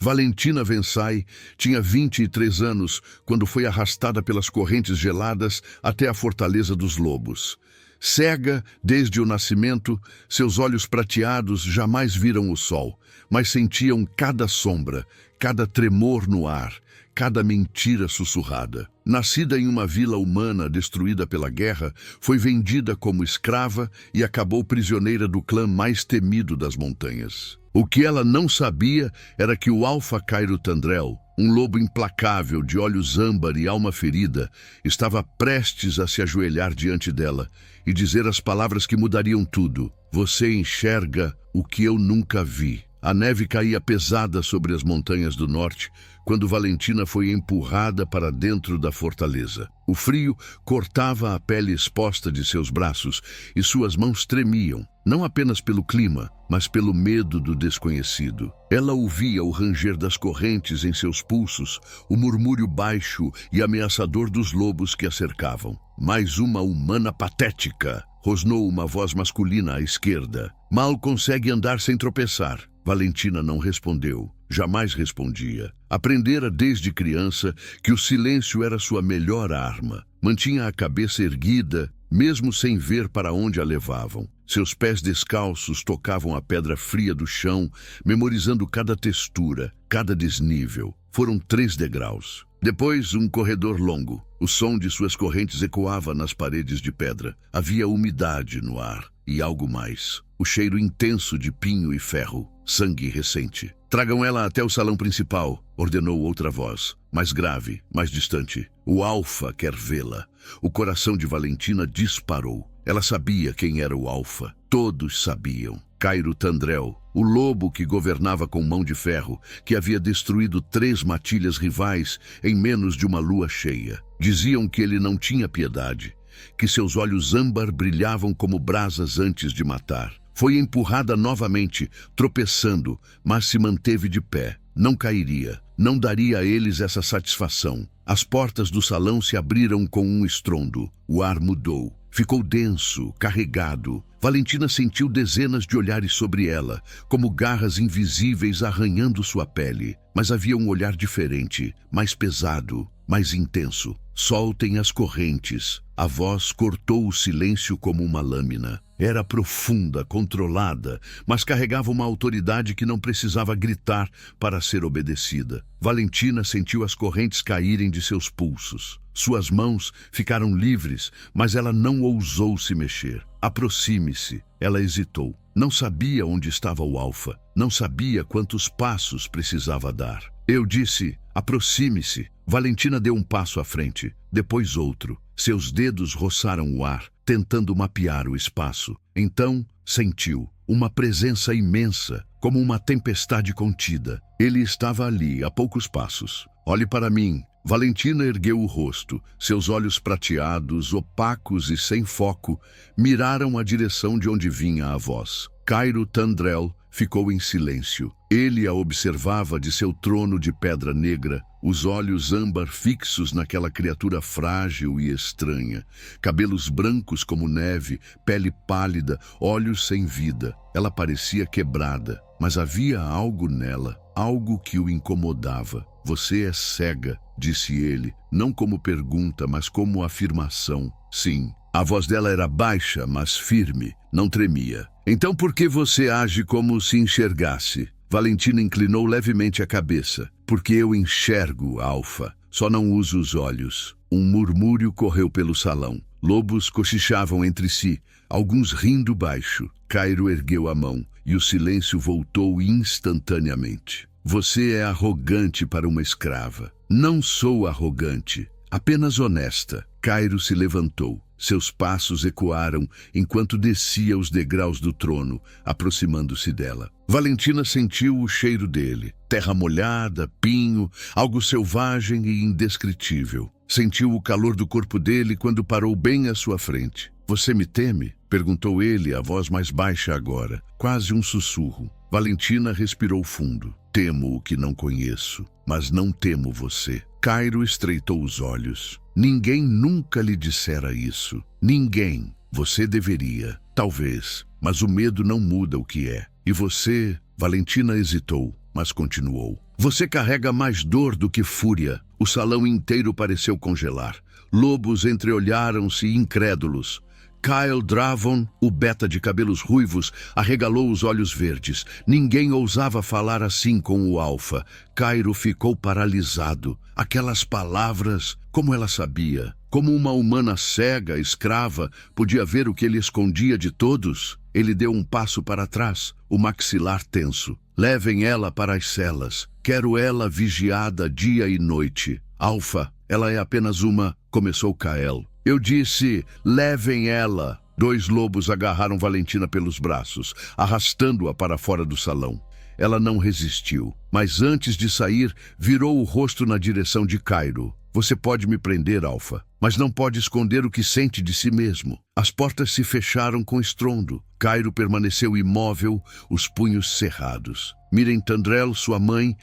Valentina Vensai tinha 23 anos quando foi arrastada pelas correntes geladas até a Fortaleza dos Lobos. Cega desde o nascimento, seus olhos prateados jamais viram o sol, mas sentiam cada sombra, cada tremor no ar, cada mentira sussurrada. Nascida em uma vila humana destruída pela guerra, foi vendida como escrava e acabou prisioneira do clã mais temido das montanhas. O que ela não sabia era que o Alfa Cairo Tandrel, um lobo implacável de olhos âmbar e alma ferida, estava prestes a se ajoelhar diante dela e dizer as palavras que mudariam tudo. Você enxerga o que eu nunca vi. A neve caía pesada sobre as montanhas do norte quando Valentina foi empurrada para dentro da fortaleza. O frio cortava a pele exposta de seus braços e suas mãos tremiam, não apenas pelo clima, mas pelo medo do desconhecido. Ela ouvia o ranger das correntes em seus pulsos, o murmúrio baixo e ameaçador dos lobos que a cercavam. Mais uma humana patética, rosnou uma voz masculina à esquerda. Mal consegue andar sem tropeçar. Valentina não respondeu, jamais respondia. Aprendera desde criança que o silêncio era sua melhor arma. Mantinha a cabeça erguida, mesmo sem ver para onde a levavam. Seus pés descalços tocavam a pedra fria do chão, memorizando cada textura, cada desnível. Foram 3 degraus. Depois, um corredor longo. O som de suas correntes ecoava nas paredes de pedra. Havia umidade no ar e algo mais. O cheiro intenso de pinho e ferro, sangue recente. Tragam ela até o salão principal, ordenou outra voz, mais grave, mais distante. O Alfa quer vê-la. O coração de Valentina disparou. Ela sabia quem era o Alfa. Todos sabiam. Cairo Tandrel, o lobo que governava com mão de ferro, que havia destruído 3 matilhas rivais em menos de uma lua cheia. Diziam que ele não tinha piedade, que seus olhos âmbar brilhavam como brasas antes de matar. Foi empurrada novamente, tropeçando, mas se manteve de pé. Não cairia, não daria a eles essa satisfação. As portas do salão se abriram com um estrondo. O ar mudou. Ficou denso, carregado. Valentina sentiu dezenas de olhares sobre ela, como garras invisíveis arranhando sua pele. Mas havia um olhar diferente, mais pesado, mais intenso. Soltem as correntes. A voz cortou o silêncio como uma lâmina. Era profunda, controlada, mas carregava uma autoridade que não precisava gritar para ser obedecida. Valentina sentiu as correntes caírem de seus pulsos. Suas mãos ficaram livres, mas ela não ousou se mexer. Aproxime-se. Ela hesitou. Não sabia onde estava o Alfa. Não sabia quantos passos precisava dar. Eu disse, aproxime-se. Valentina deu um passo à frente, depois outro. Seus dedos roçaram o ar, tentando mapear o espaço. Então, sentiu uma presença imensa, como uma tempestade contida. Ele estava ali, a poucos passos. Olhe para mim. Valentina ergueu o rosto. Seus olhos prateados, opacos e sem foco, miraram a direção de onde vinha a voz. Cairo Tandrel ficou em silêncio. Ele a observava de seu trono de pedra negra, os olhos âmbar fixos naquela criatura frágil e estranha. Cabelos brancos como neve, pele pálida, olhos sem vida. Ela parecia quebrada, mas havia algo nela, algo que o incomodava. Você é cega, disse ele, não como pergunta, mas como afirmação. Sim. A voz dela era baixa, mas firme, não tremia. Então por que você age como se enxergasse? Valentina inclinou levemente a cabeça. Porque eu enxergo, Alfa. Só não uso os olhos. Um murmúrio correu pelo salão. Lobos cochichavam entre si, alguns rindo baixo. Cairo ergueu a mão e o silêncio voltou instantaneamente. Você é arrogante para uma escrava. Não sou arrogante, apenas honesta. Cairo se levantou. Seus passos ecoaram enquanto descia os degraus do trono, aproximando-se dela. Valentina sentiu o cheiro dele. Terra molhada, pinho, algo selvagem e indescritível. Sentiu o calor do corpo dele quando parou bem à sua frente. Você me teme? Perguntou ele, a voz mais baixa agora, quase um sussurro. Valentina respirou fundo. Temo o que não conheço, mas não temo você. Cairo estreitou os olhos. Ninguém nunca lhe dissera isso. Ninguém. Você deveria. Talvez. Mas o medo não muda o que é. E você... Valentina hesitou, mas continuou. Você carrega mais dor do que fúria. O salão inteiro pareceu congelar. Lobos entreolharam-se incrédulos. Kyle Dravon, o beta de cabelos ruivos, arregalou os olhos verdes. Ninguém ousava falar assim com o alfa. Cairo ficou paralisado. Aquelas palavras, como ela sabia? Como uma humana cega, escrava, podia ver o que ele escondia de todos? Ele deu um passo para trás, o maxilar tenso. Levem ela para as celas. Quero ela vigiada dia e noite. Alfa, ela é apenas uma... Começou Kyle. Eu disse, levem ela. 2 lobos agarraram Valentina pelos braços, arrastando-a para fora do salão. Ela não resistiu, mas antes de sair, virou o rosto na direção de Cairo. Você pode me prender, Alfa, mas não pode esconder o que sente de si mesmo. As portas se fecharam com estrondo. Cairo permaneceu imóvel, os punhos cerrados. Miren Tandrell, sua mãe,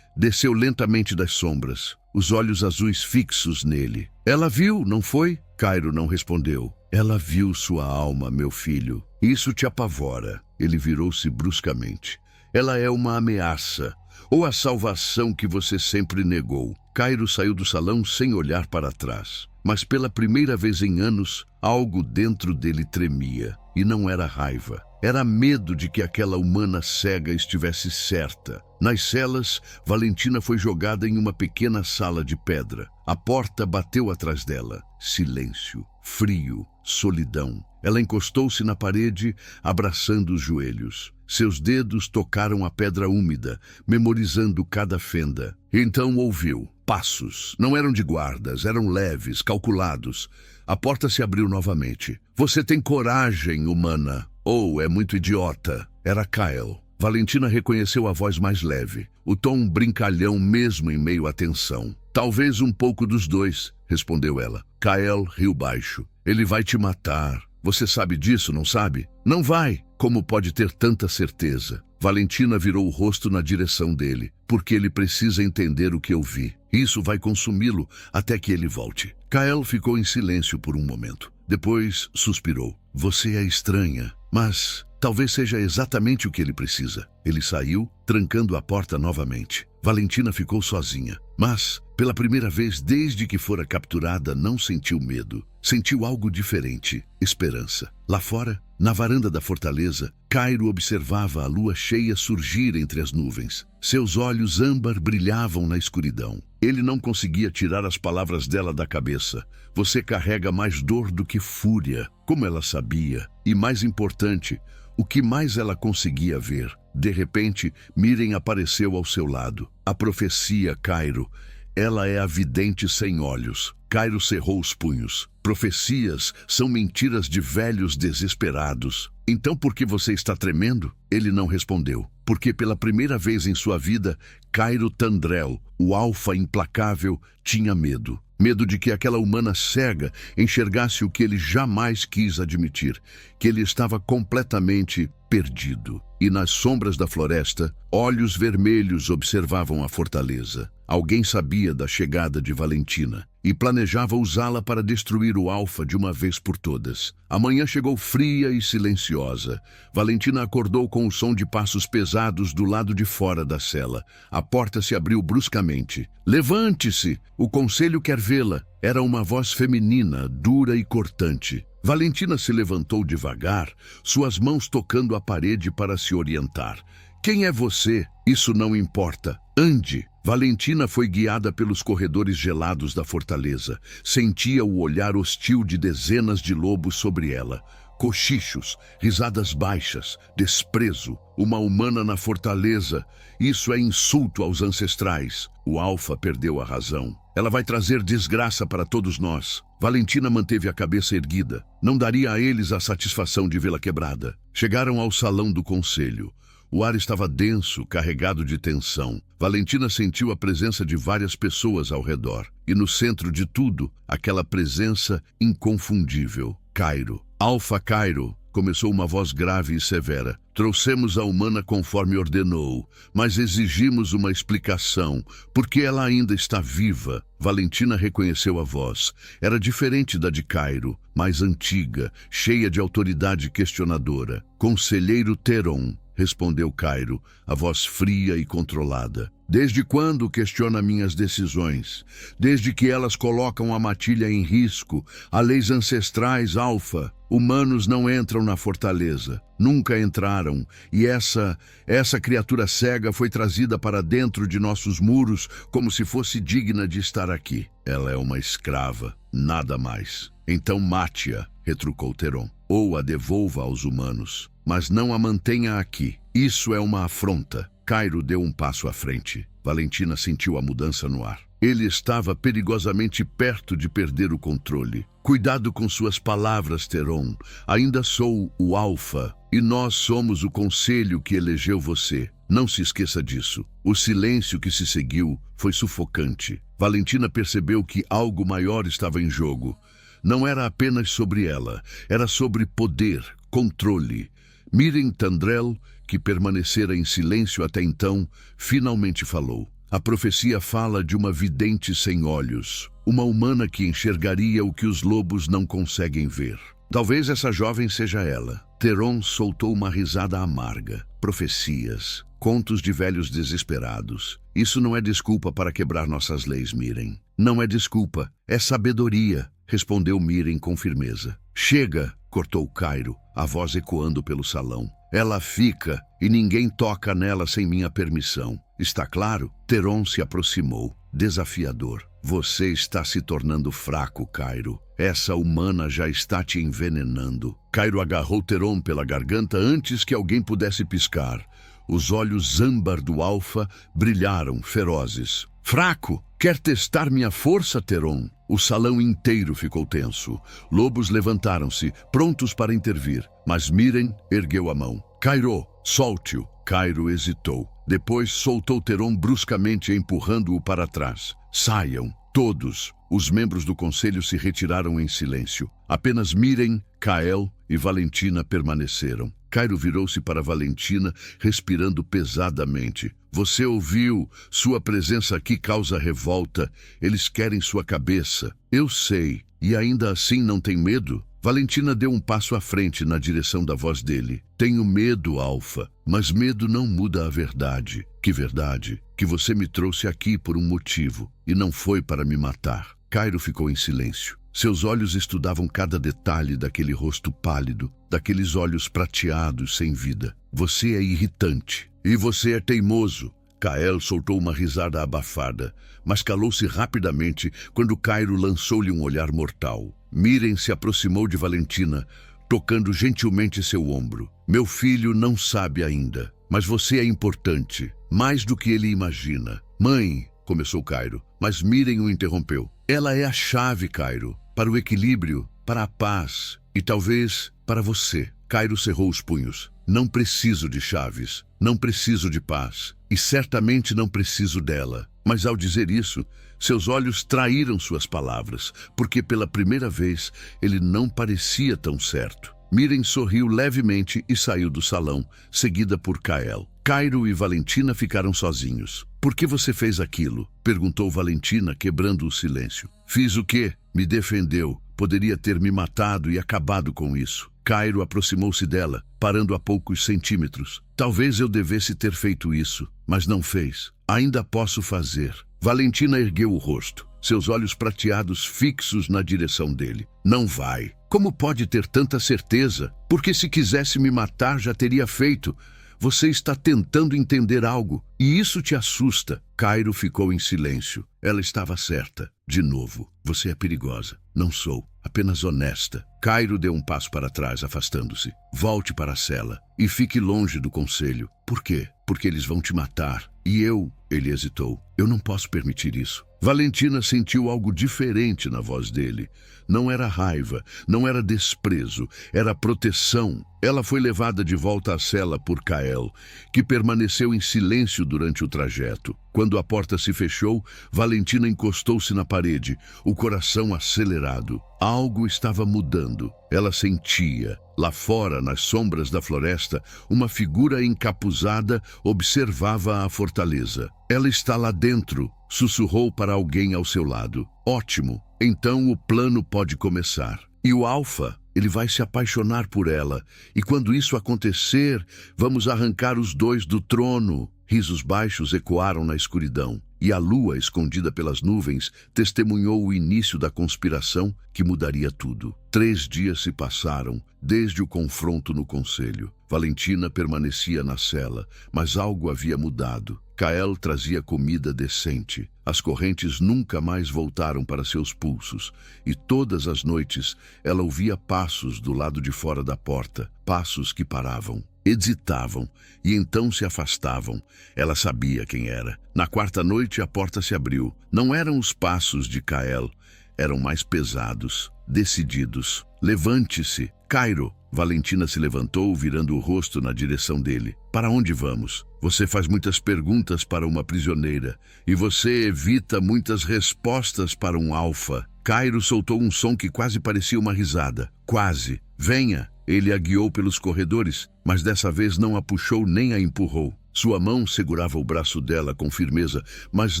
desceu lentamente das sombras, os olhos azuis fixos nele. Ela viu, não foi? Cairo não respondeu. Ela viu sua alma, meu filho. Isso te apavora. Ele virou-se bruscamente. Ela é uma ameaça, ou a salvação que você sempre negou. Cairo saiu do salão sem olhar para trás. Mas pela primeira vez em anos, algo dentro dele tremia. E não era raiva. Era medo de que aquela humana cega estivesse certa. Nas celas, Valentina foi jogada em uma pequena sala de pedra. A porta bateu atrás dela. Silêncio, frio, solidão. Ela encostou-se na parede, abraçando os joelhos. Seus dedos tocaram a pedra úmida, memorizando cada fenda. Então ouviu. Passos. Não eram de guardas, eram leves, calculados. A porta se abriu novamente. Você tem coragem, humana. Ou é muito idiota. Era Kyle. Valentina reconheceu a voz mais leve, o tom brincalhão mesmo em meio à tensão. Talvez um pouco dos dois, respondeu ela. Kyle riu baixo. Ele vai te matar. Você sabe disso, não sabe? Não vai. Como pode ter tanta certeza? Valentina virou o rosto na direção dele, porque ele precisa entender o que eu vi. Isso vai consumi-lo até que ele volte. Kyle ficou em silêncio por um momento. Depois suspirou. Você é estranha, mas talvez seja exatamente o que ele precisa. Ele saiu, trancando a porta novamente. Valentina ficou sozinha, mas, pela primeira vez desde que fora capturada, não sentiu medo. Sentiu algo diferente, esperança. Lá fora, na varanda da fortaleza, Cairo observava a lua cheia surgir entre as nuvens. Seus olhos âmbar brilhavam na escuridão. Ele não conseguia tirar as palavras dela da cabeça. Você carrega mais dor do que fúria, como ela sabia. E mais importante, o que mais ela conseguia ver. De repente, Miren apareceu ao seu lado. A profecia, Cairo. Ela é a vidente sem olhos. Cairo cerrou os punhos. Profecias são mentiras de velhos desesperados. Então por que você está tremendo? Ele não respondeu. Porque pela primeira vez em sua vida, Cairo Tandrell, o alfa implacável, tinha medo. Medo de que aquela humana cega enxergasse o que ele jamais quis admitir, que ele estava completamente perdido. E nas sombras da floresta, olhos vermelhos observavam a fortaleza. Alguém sabia da chegada de Valentina e planejava usá-la para destruir o alfa de uma vez por todas. A manhã chegou fria e silenciosa. Valentina acordou com o som de passos pesados do lado de fora da cela. A porta se abriu bruscamente. Levante-se! O conselho quer vê-la. Era uma voz feminina, dura e cortante. Valentina se levantou devagar, suas mãos tocando a parede para se orientar. Quem é você? Isso não importa. Ande! Valentina foi guiada pelos corredores gelados da fortaleza. Sentia o olhar hostil de dezenas de lobos sobre ela. Cochichos, risadas baixas, desprezo. Uma humana na fortaleza. Isso é insulto aos ancestrais. O alfa perdeu a razão. Ela vai trazer desgraça para todos nós. Valentina manteve a cabeça erguida. Não daria a eles a satisfação de vê-la quebrada. Chegaram ao salão do conselho. O ar estava denso, carregado de tensão. Valentina sentiu a presença de várias pessoas ao redor. E no centro de tudo, aquela presença inconfundível. Cairo. Alfa Cairo, começou uma voz grave e severa. Trouxemos a humana conforme ordenou, mas exigimos uma explicação, porque ela ainda está viva. Valentina reconheceu a voz. Era diferente da de Cairo, mais antiga, cheia de autoridade questionadora. Conselheiro Teron. respondeu Cairo, a voz fria e controlada. Desde quando questiona minhas decisões? Desde que elas colocam a matilha em risco, as leis ancestrais, Alfa. Humanos não entram na fortaleza. Nunca entraram. E essa criatura cega foi trazida para dentro de nossos muros como se fosse digna de estar aqui. Ela é uma escrava, nada mais. Então mate-a, retrucou Teron, ou a devolva aos humanos. Mas não a mantenha aqui. Isso é uma afronta. Cairo deu um passo à frente. Valentina sentiu a mudança no ar. Ele estava perigosamente perto de perder o controle. Cuidado com suas palavras, Teron. Ainda sou o Alfa, e nós somos o conselho que elegeu você. Não se esqueça disso. O silêncio que se seguiu foi sufocante. Valentina percebeu que algo maior estava em jogo. Não era apenas sobre ela, era sobre poder, controle. Miren Tandrel, que permanecera em silêncio até então, finalmente falou. A profecia fala de uma vidente sem olhos, uma humana que enxergaria o que os lobos não conseguem ver. Talvez essa jovem seja ela. Teron soltou uma risada amarga. Profecias, contos de velhos desesperados. Isso não é desculpa para quebrar nossas leis, Miren. Não é desculpa, é sabedoria, respondeu Miren com firmeza. Chega, cortou Cairo, a voz ecoando pelo salão. Ela fica e ninguém toca nela sem minha permissão. Está claro? Teron se aproximou, desafiador. Você está se tornando fraco, Cairo. Essa humana já está te envenenando. Cairo agarrou Teron pela garganta antes que alguém pudesse piscar. Os olhos âmbar do Alfa brilharam, ferozes. Fraco! Quer testar minha força, Teron? O salão inteiro ficou tenso. Lobos levantaram-se, prontos para intervir. Mas Miren ergueu a mão. Cairo, solte-o. Cairo hesitou. Depois soltou Teron bruscamente, empurrando-o para trás. Saiam, todos. Os membros do conselho se retiraram em silêncio. Apenas Miren, Kael e Valentina permaneceram. Cairo virou-se para Valentina, respirando pesadamente. Você ouviu? Sua presença aqui causa revolta. Eles querem sua cabeça. Eu sei. E ainda assim não tem medo? Valentina deu um passo à frente na direção da voz dele. Tenho medo, Alfa, mas medo não muda a verdade. Que verdade? Que você me trouxe aqui por um motivo, e não foi para me matar. Cairo ficou em silêncio. Seus olhos estudavam cada detalhe daquele rosto pálido, daqueles olhos prateados sem vida. Você é irritante. E você é teimoso. Kael soltou uma risada abafada, mas calou-se rapidamente quando Cairo lançou-lhe um olhar mortal. Miren se aproximou de Valentina, tocando gentilmente seu ombro. Meu filho não sabe ainda, mas você é importante, mais do que ele imagina. Mãe, começou Cairo, mas Miren o interrompeu. Ela é a chave, Cairo, para o equilíbrio, para a paz e talvez para você. Cairo cerrou os punhos. Não preciso de chaves, não preciso de paz e certamente não preciso dela. Mas ao dizer isso, seus olhos traíram suas palavras, porque pela primeira vez ele não parecia tão certo. Miren sorriu levemente e saiu do salão, seguida por Kael. Cairo e Valentina ficaram sozinhos. Por que você fez aquilo? Perguntou Valentina, quebrando o silêncio. Fiz o quê? Me defendeu. Poderia ter me matado e acabado com isso. Cairo aproximou-se dela, parando a poucos centímetros. Talvez eu devesse ter feito isso, mas não fez. Ainda posso fazer. Valentina ergueu o rosto, seus olhos prateados fixos na direção dele. Não vai. Como pode ter tanta certeza? Porque se quisesse me matar, já teria feito. Você está tentando entender algo, e isso te assusta. Cairo ficou em silêncio. Ela estava certa. De novo, você é perigosa. Não sou, apenas honesta. Cairo deu um passo para trás, afastando-se. Volte para a cela e fique longe do conselho. Por quê? Porque eles vão te matar. E ele hesitou. Eu não posso permitir isso. Valentina sentiu algo diferente na voz dele. Não era raiva, não era desprezo, era proteção. Ela foi levada de volta à cela por Kael, que permaneceu em silêncio durante o trajeto. Quando a porta se fechou, Valentina encostou-se na parede, o coração acelerado. Algo estava mudando. Ela sentia. Lá fora, nas sombras da floresta, uma figura encapuzada observava a fortaleza. Ela está lá dentro, sussurrou para alguém ao seu lado. Ótimo, então o plano pode começar. E o Alfa? Ele vai se apaixonar por ela, e quando isso acontecer, vamos arrancar os dois do trono. Risos baixos ecoaram na escuridão, e a lua, escondida pelas nuvens, testemunhou o início da conspiração que mudaria tudo. 3 dias se passaram, desde o confronto no conselho. Valentina permanecia na cela, mas algo havia mudado. Kael trazia comida decente. As correntes nunca mais voltaram para seus pulsos, e todas as noites ela ouvia passos do lado de fora da porta, passos que paravam, hesitavam e então se afastavam. Ela sabia quem era. Na 4ª noite a porta se abriu. Não eram os passos de Kael, eram mais pesados, decididos. Levante-se, Cairo. Valentina se levantou, virando o rosto na direção dele. Para onde vamos? Você faz muitas perguntas para uma prisioneira, e você evita muitas respostas para um alfa. Cairo soltou um som que quase parecia uma risada. Quase. Venha. Ele a guiou pelos corredores, mas dessa vez não a puxou nem a empurrou. Sua mão segurava o braço dela com firmeza, mas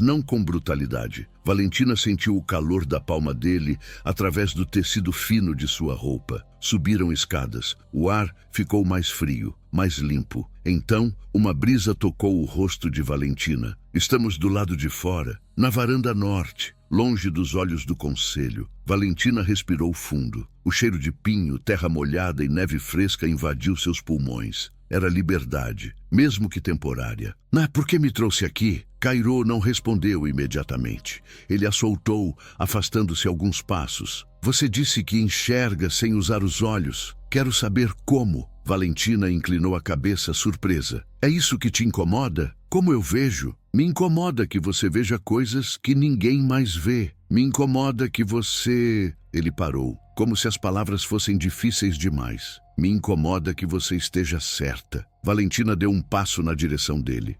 não com brutalidade. Valentina sentiu o calor da palma dele através do tecido fino de sua roupa. Subiram escadas. O ar ficou mais frio, mais limpo. Então, uma brisa tocou o rosto de Valentina. Estamos do lado de fora, na varanda norte, longe dos olhos do conselho. Valentina respirou fundo. O cheiro de pinho, terra molhada e neve fresca invadiu seus pulmões. Era liberdade, mesmo que temporária. Por que me trouxe aqui? Cairo não respondeu imediatamente. Ele a soltou, afastando-se alguns passos. Você disse que enxerga sem usar os olhos. Quero saber como. Valentina inclinou a cabeça, surpresa. É isso que te incomoda? Como eu vejo? Me incomoda que você veja coisas que ninguém mais vê. Me incomoda que você... Ele parou, como se as palavras fossem difíceis demais. Me incomoda que você esteja certa. Valentina deu um passo na direção dele.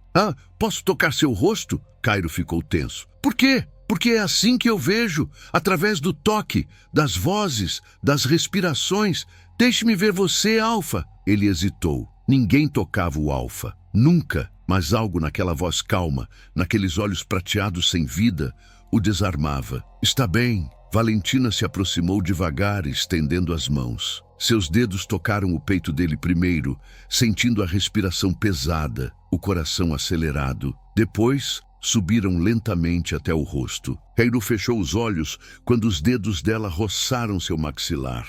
Posso tocar seu rosto? Cairo ficou tenso. Por quê? Porque é assim que eu vejo, através do toque, das vozes, das respirações. Deixe-me ver você, Alfa. Ele hesitou. Ninguém tocava o Alfa. Nunca. Mas algo naquela voz calma, naqueles olhos prateados sem vida, o desarmava. Está bem. Valentina se aproximou devagar, estendendo as mãos. Seus dedos tocaram o peito dele primeiro, sentindo a respiração pesada, o coração acelerado. Depois, subiram lentamente até o rosto. Cairo fechou os olhos quando os dedos dela roçaram seu maxilar.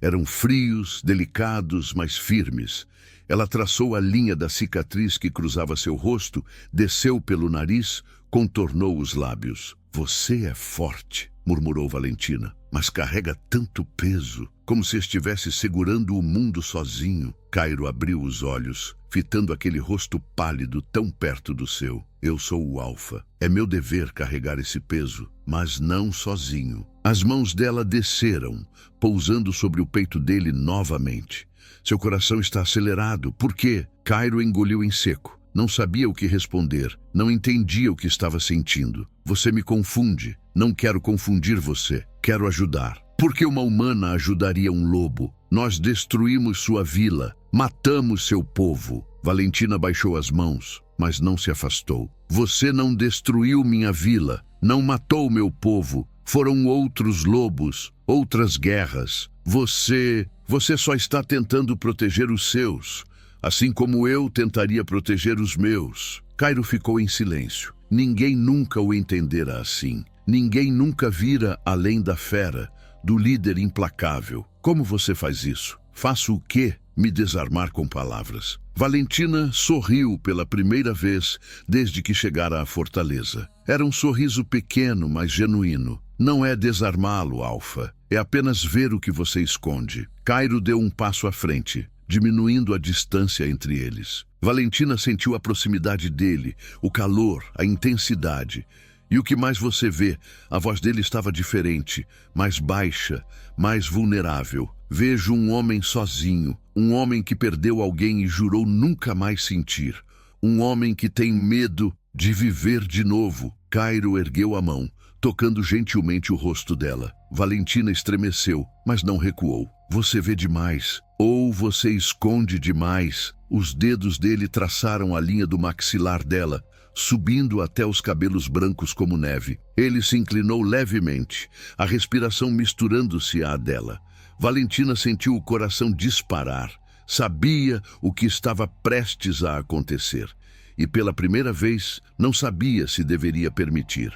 Eram frios, delicados, mas firmes. Ela traçou a linha da cicatriz que cruzava seu rosto, desceu pelo nariz, contornou os lábios. Você é forte, murmurou Valentina, mas carrega tanto peso, como se estivesse segurando o mundo sozinho. Cairo abriu os olhos, fitando aquele rosto pálido tão perto do seu. Eu sou o Alfa. É meu dever carregar esse peso, mas não sozinho. As mãos dela desceram, pousando sobre o peito dele novamente. Seu coração está acelerado. Por quê? Cairo engoliu em seco. Não sabia o que responder. Não entendia o que estava sentindo. Você me confunde. Não quero confundir você. Quero ajudar. Por que uma humana ajudaria um lobo? Nós destruímos sua vila. Matamos seu povo. Valentina baixou as mãos, mas não se afastou. Você não destruiu minha vila. Não matou meu povo. Foram outros lobos, outras guerras. Você só está tentando proteger os seus, assim como eu tentaria proteger os meus. Cairo ficou em silêncio. Ninguém nunca o entendera assim. Ninguém nunca vira além da fera, do líder implacável. Como você faz isso? Faço o quê? Me desarmar com palavras. Valentina sorriu pela primeira vez desde que chegara à fortaleza. Era um sorriso pequeno, mas genuíno. Não é desarmá-lo, Alfa. É apenas ver o que você esconde. Cairo deu um passo à frente, diminuindo a distância entre eles. Valentina sentiu a proximidade dele, o calor, a intensidade. E o que mais você vê? A voz dele estava diferente, mais baixa, mais vulnerável. Vejo um homem sozinho, um homem que perdeu alguém e jurou nunca mais sentir. Um homem que tem medo de viver de novo. Cairo ergueu a mão, tocando gentilmente o rosto dela. Valentina estremeceu, mas não recuou. Você vê demais, ou você esconde demais. Os dedos dele traçaram a linha do maxilar dela, subindo até os cabelos brancos como neve. Ele se inclinou levemente, a respiração misturando-se à dela. Valentina sentiu o coração disparar. Sabia o que estava prestes a acontecer. E pela primeira vez não sabia se deveria permitir.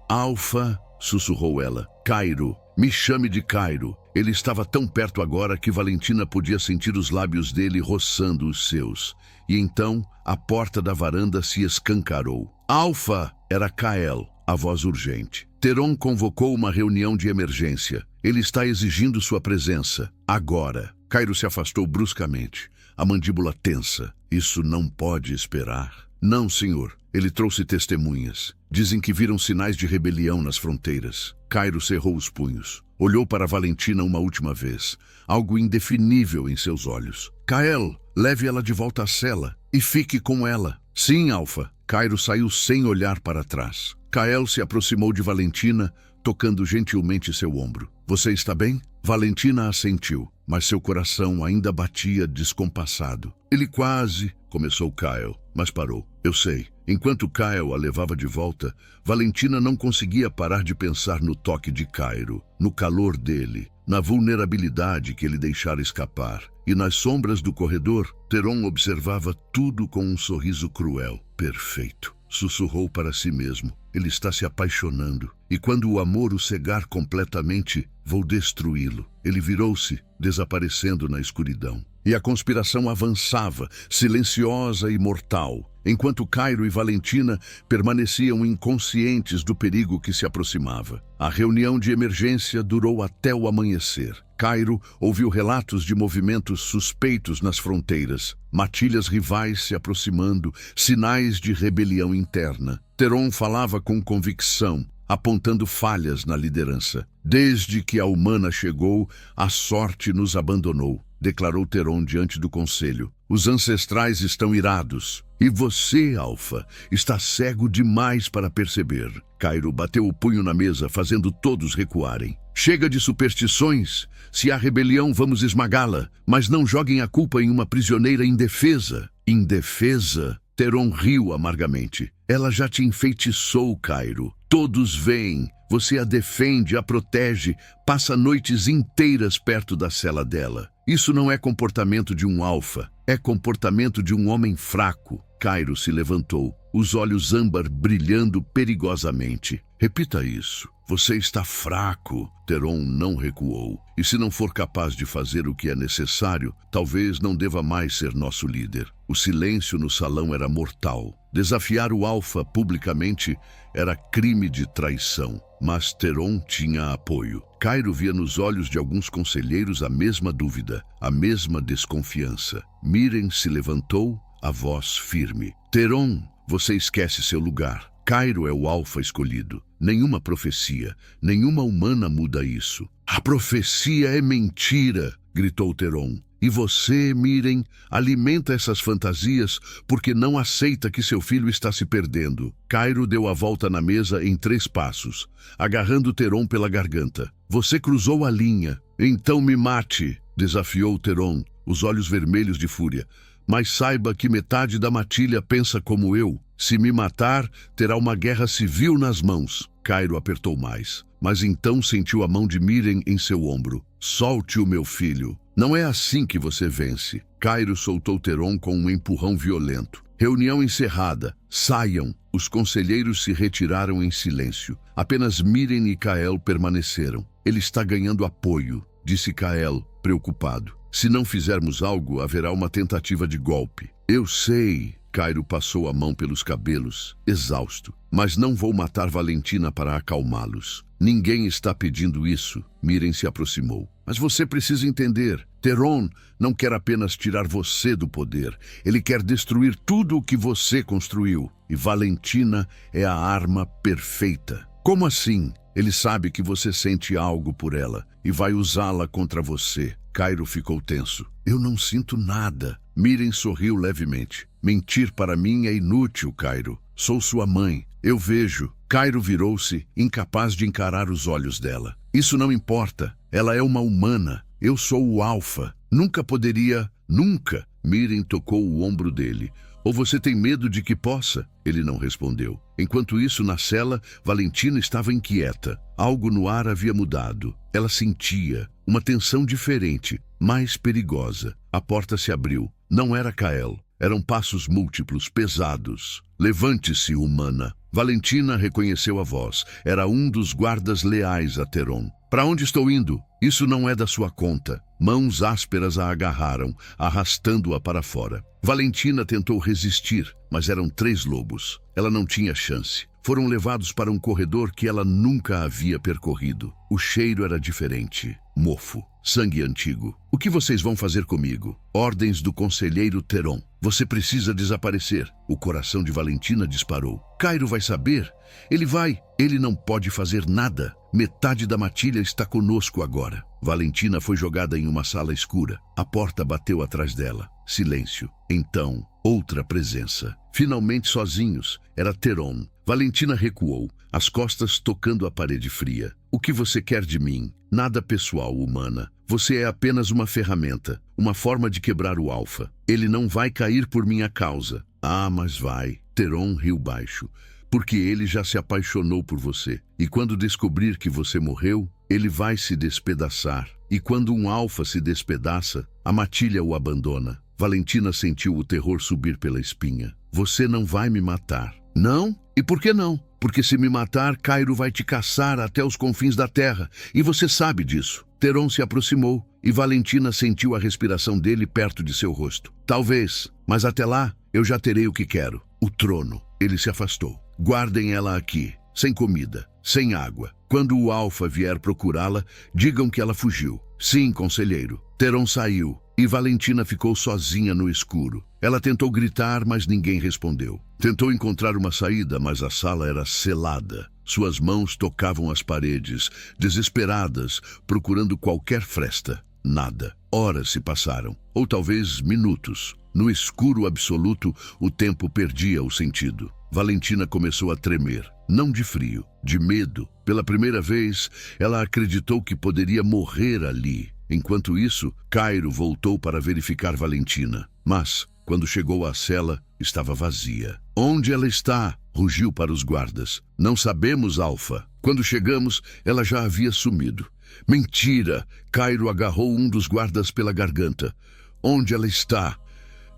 Alfa, sussurrou ela. Cairo, me chame de Cairo. Ele estava tão perto agora que Valentina podia sentir os lábios dele roçando os seus. E então a porta da varanda se escancarou. Alfa, era Kael, a voz urgente. Theron convocou uma reunião de emergência. Ele está exigindo sua presença. Agora. Cairo se afastou bruscamente, a mandíbula tensa. Isso não pode esperar. Não, senhor. Ele trouxe testemunhas. Dizem que viram sinais de rebelião nas fronteiras. Cairo cerrou os punhos. Olhou para Valentina uma última vez. Algo indefinível em seus olhos. Kael, leve ela de volta à cela e fique com ela. Sim, Alfa. Cairo saiu sem olhar para trás. Kael se aproximou de Valentina, tocando gentilmente seu ombro. Você está bem? Valentina assentiu, mas seu coração ainda batia descompassado. Ele quase... começou Kael, mas parou. Eu sei. Enquanto Kael a levava de volta, Valentina não conseguia parar de pensar no toque de Cairo, no calor dele, na vulnerabilidade que ele deixara escapar. E nas sombras do corredor, Theron observava tudo com um sorriso cruel. Perfeito. Sussurrou para si mesmo. Ele está se apaixonando. E quando o amor o cegar completamente, vou destruí-lo. Ele virou-se, desaparecendo na escuridão. E a conspiração avançava, silenciosa e mortal, enquanto Cairo e Valentina permaneciam inconscientes do perigo que se aproximava. A reunião de emergência durou até o amanhecer. Cairo ouviu relatos de movimentos suspeitos nas fronteiras, matilhas rivais se aproximando, sinais de rebelião interna. Theron falava com convicção, apontando falhas na liderança. Desde que a humana chegou, a sorte nos abandonou, declarou Theron diante do conselho. Os ancestrais estão irados. E você, Alfa, está cego demais para perceber. Cairo bateu o punho na mesa, fazendo todos recuarem. Chega de superstições. Se há rebelião, vamos esmagá-la. Mas não joguem a culpa em uma prisioneira indefesa. Indefesa? Theron riu amargamente. Ela já te enfeitiçou, Cairo. Todos veem. Você a defende, a protege, passa noites inteiras perto da cela dela. Isso não é comportamento de um alfa, é comportamento de um homem fraco. Cairo se levantou, os olhos âmbar brilhando perigosamente. Repita isso. Você está fraco. Theron não recuou. E se não for capaz de fazer o que é necessário, talvez não deva mais ser nosso líder. O silêncio no salão era mortal. Desafiar o alfa publicamente era crime de traição. Mas Theron tinha apoio. Cairo via nos olhos de alguns conselheiros a mesma dúvida, a mesma desconfiança. Miren se levantou, a voz firme. Theron, você esquece seu lugar. Cairo é o alfa escolhido. Nenhuma profecia, nenhuma humana muda isso. A profecia é mentira, gritou Theron. E você, Miren, alimenta essas fantasias porque não aceita que seu filho está se perdendo. Cairo deu a volta na mesa em 3 passos, agarrando Theron pela garganta. Você cruzou a linha. Então me mate, desafiou Theron, os olhos vermelhos de fúria. Mas saiba que metade da matilha pensa como eu. Se me matar, terá uma guerra civil nas mãos. Cairo apertou mais, mas então sentiu a mão de Miren em seu ombro. Solte o meu filho. Não é assim que você vence. Cairo soltou Theron com um empurrão violento. Reunião encerrada. Saiam. Os conselheiros se retiraram em silêncio. Apenas Miren e Kael permaneceram. Ele está ganhando apoio, disse Kael, preocupado. Se não fizermos algo, haverá uma tentativa de golpe. Eu sei. Cairo passou a mão pelos cabelos, exausto. Mas não vou matar Valentina para acalmá-los. Ninguém está pedindo isso. Miren se aproximou. Mas você precisa entender. Theron não quer apenas tirar você do poder. Ele quer destruir tudo o que você construiu. E Valentina é a arma perfeita. Como assim? Ele sabe que você sente algo por ela e vai usá-la contra você. Cairo ficou tenso. Eu não sinto nada. Miren sorriu levemente. Mentir para mim é inútil, Cairo. Sou sua mãe. Eu vejo. Cairo virou-se, incapaz de encarar os olhos dela. Isso não importa. Ela é uma humana. Eu sou o alfa. Nunca poderia... Nunca. Miren tocou o ombro dele. Ou você tem medo de que possa? Ele não respondeu. Enquanto isso, na cela, Valentina estava inquieta. Algo no ar havia mudado. Ela sentia uma tensão diferente, mais perigosa. A porta se abriu. Não era Kael. Eram passos múltiplos, pesados. Levante-se, humana. Valentina reconheceu a voz. Era um dos guardas leais a Teron. Para onde estou indo? Isso não é da sua conta. Mãos ásperas a agarraram, arrastando-a para fora. Valentina tentou resistir, mas eram 3 lobos. Ela não tinha chance. Foram levados para um corredor que ela nunca havia percorrido. O cheiro era diferente. Mofo. Sangue antigo. O que vocês vão fazer comigo? Ordens do conselheiro Teron. Você precisa desaparecer. O coração de Valentina disparou. Cairo vai saber. Ele não pode fazer nada. Metade da matilha está conosco agora. Valentina foi jogada em uma sala escura. A porta bateu atrás dela. Silêncio. Então, outra presença. Finalmente sozinhos. Era Teron. Valentina recuou, as costas tocando a parede fria. O que você quer de mim? Nada pessoal, humana. Você é apenas uma ferramenta, uma forma de quebrar o Alfa. Ele não vai cair por minha causa. Ah, mas vai. Teron riu baixo. Porque ele já se apaixonou por você. E quando descobrir que você morreu, ele vai se despedaçar. E quando um Alfa se despedaça, a matilha o abandona. Valentina sentiu o terror subir pela espinha. Você não vai me matar. Não? E por que não? Porque se me matar, Cairo vai te caçar até os confins da terra. E você sabe disso. Teron se aproximou e Valentina sentiu a respiração dele perto de seu rosto. Talvez, mas até lá, eu já terei o que quero. O trono. Ele se afastou. Guardem ela aqui, sem comida, sem água. Quando o Alfa vier procurá-la, digam que ela fugiu. Sim, conselheiro. Teron saiu e Valentina ficou sozinha no escuro. Ela tentou gritar, mas ninguém respondeu. Tentou encontrar uma saída, mas a sala era selada. Suas mãos tocavam as paredes, desesperadas, procurando qualquer fresta. Nada. Horas se passaram, ou talvez minutos. No escuro absoluto, o tempo perdia o sentido. Valentina começou a tremer, não de frio, de medo. Pela primeira vez, ela acreditou que poderia morrer ali. Enquanto isso, Cairo voltou para verificar Valentina. Mas, quando chegou à cela, estava vazia. Onde ela está? Rugiu para os guardas. Não sabemos, Alfa. Quando chegamos, ela já havia sumido. Mentira! Cairo agarrou um dos guardas pela garganta. Onde ela está?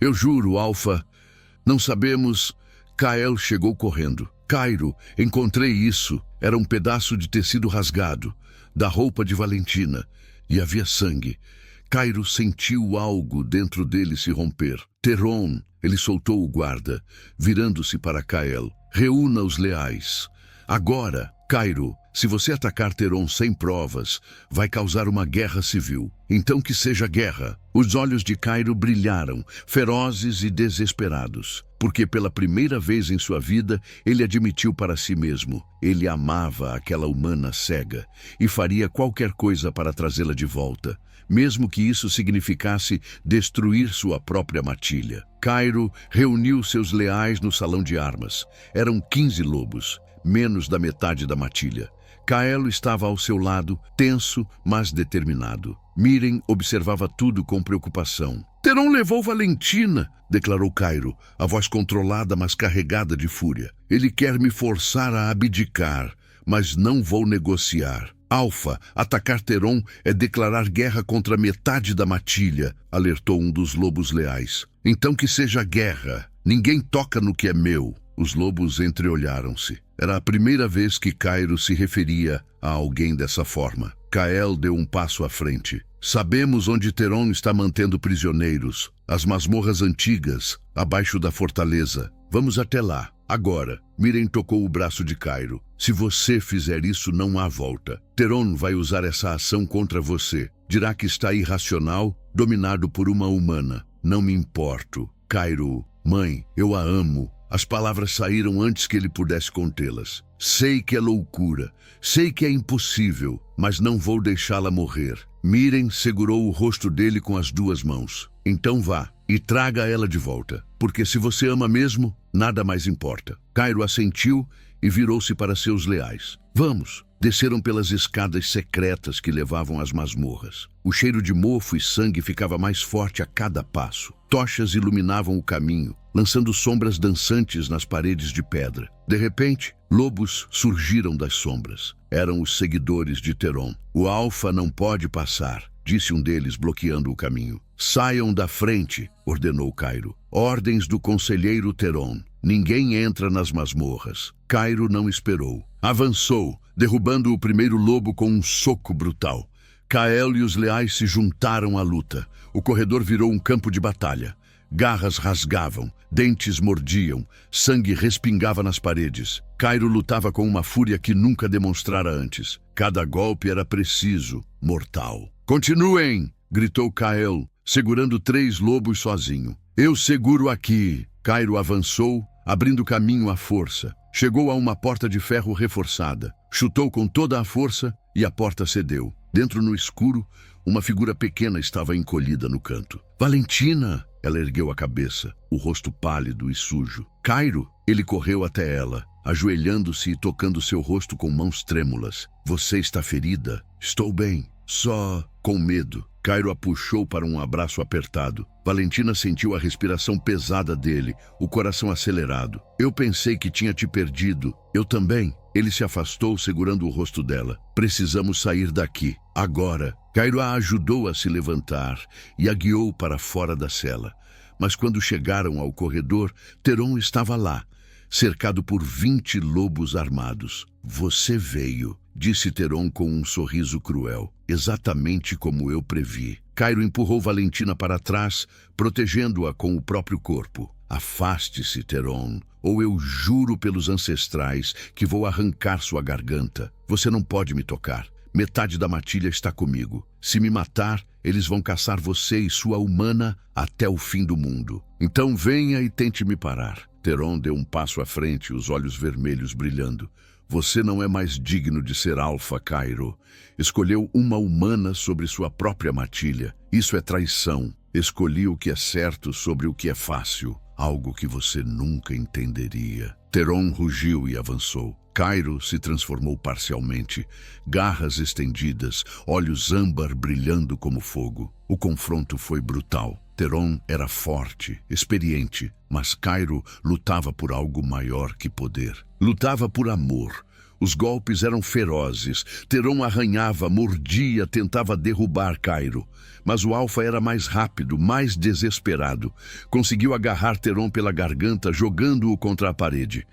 Eu juro, Alfa. Não sabemos. Kael chegou correndo. Cairo, encontrei isso. Era um pedaço de tecido rasgado, da roupa de Valentina. E havia sangue. Cairo sentiu algo dentro dele se romper. Teron, ele soltou o guarda, virando-se para Kael. Reúna os leais. Agora, Cairo, se você atacar Teron sem provas, vai causar uma guerra civil. Então que seja guerra. Os olhos de Cairo brilharam, ferozes e desesperados. Porque pela primeira vez em sua vida, ele admitiu para si mesmo. Ele amava aquela humana cega e faria qualquer coisa para trazê-la de volta, mesmo que isso significasse destruir sua própria matilha. Cairo reuniu seus leais no salão de armas. Eram 15 lobos, menos da metade da matilha. Kael estava ao seu lado, tenso, mas determinado. Miren observava tudo com preocupação. Teron levou Valentina, declarou Cairo, a voz controlada, mas carregada de fúria. Ele quer me forçar a abdicar, mas não vou negociar. Alfa, atacar Teron é declarar guerra contra metade da matilha, alertou um dos lobos leais. Então que seja guerra. Ninguém toca no que é meu. Os lobos entreolharam-se. Era a primeira vez que Cairo se referia a alguém dessa forma. Kael deu um passo à frente. Sabemos onde Teron está mantendo prisioneiros. As masmorras antigas, abaixo da fortaleza. Vamos até lá. Agora, Miren tocou o braço de Cairo. Se você fizer isso, não há volta. Teron vai usar essa ação contra você. Dirá que está irracional, dominado por uma humana. Não me importo. Cairo, mãe, eu a amo. As palavras saíram antes que ele pudesse contê-las. Sei que é loucura, sei que é impossível, mas não vou deixá-la morrer. Miren segurou o rosto dele com as 2 mãos. Então vá e traga ela de volta, porque se você ama mesmo, nada mais importa. Cairo assentiu e virou-se para seus leais. Vamos! Desceram pelas escadas secretas que levavam às masmorras. O cheiro de mofo e sangue ficava mais forte a cada passo. Tochas iluminavam o caminho. lançando sombras dançantes nas paredes de pedra. De repente, lobos surgiram das sombras. Eram os seguidores de Teron. "O Alfa não pode passar", disse um deles, bloqueando o caminho. "Saiam da frente", ordenou Cairo. "Ordens do conselheiro Teron. Ninguém entra nas masmorras." Cairo não esperou. Avançou, derrubando o primeiro lobo com um soco brutal. Kael e os leais se juntaram à luta. O corredor virou um campo de batalha. Garras rasgavam, dentes mordiam, sangue respingava nas paredes. Cairo lutava com uma fúria que nunca demonstrara antes. Cada golpe era preciso, mortal. "Continuem!" gritou Kael, segurando 3 lobos sozinho. "Eu seguro aqui." Cairo avançou, abrindo caminho à força. Chegou a uma porta de ferro reforçada. Chutou com toda a força e a porta cedeu. Dentro, no escuro, uma figura pequena estava encolhida no canto. "Valentina!" Ela ergueu a cabeça, o rosto pálido e sujo. "Cairo!" Ele correu até ela, ajoelhando-se e tocando seu rosto com mãos trêmulas. "Você está ferida?" "Estou bem, só com medo." Cairo a puxou para um abraço apertado. Valentina sentiu a respiração pesada dele, o coração acelerado. "Eu pensei que tinha te perdido." "Eu também." Ele se afastou, segurando o rosto dela. "Precisamos sair daqui, agora." Cairo a ajudou a se levantar e a guiou para fora da cela. Mas quando chegaram ao corredor, Teron estava lá, cercado por 20 lobos armados. "Você veio", disse Teron com um sorriso cruel. "Exatamente como eu previ." Cairo empurrou Valentina para trás, protegendo-a com o próprio corpo. "Afaste-se, Teron, ou eu juro pelos ancestrais que vou arrancar sua garganta. Você não pode me tocar. Metade da matilha está comigo. Se me matar, eles vão caçar você e sua humana até o fim do mundo. Então venha e tente me parar." Teron deu um passo à frente, os olhos vermelhos brilhando. "Você não é mais digno de ser Alfa, Cairo. Escolheu uma humana sobre sua própria matilha. Isso é traição. Escolhi o que é certo sobre o que é fácil. Algo que você nunca entenderia." Teron rugiu e avançou. Cairo se transformou parcialmente. Garras estendidas, olhos âmbar brilhando como fogo. O confronto foi brutal. Teron era forte, experiente, mas Cairo lutava por algo maior que poder. Lutava por amor. Os golpes eram ferozes. Teron arranhava, mordia, tentava derrubar Cairo. Mas o Alfa era mais rápido, mais desesperado. Conseguiu agarrar Teron pela garganta, jogando-o contra a parede.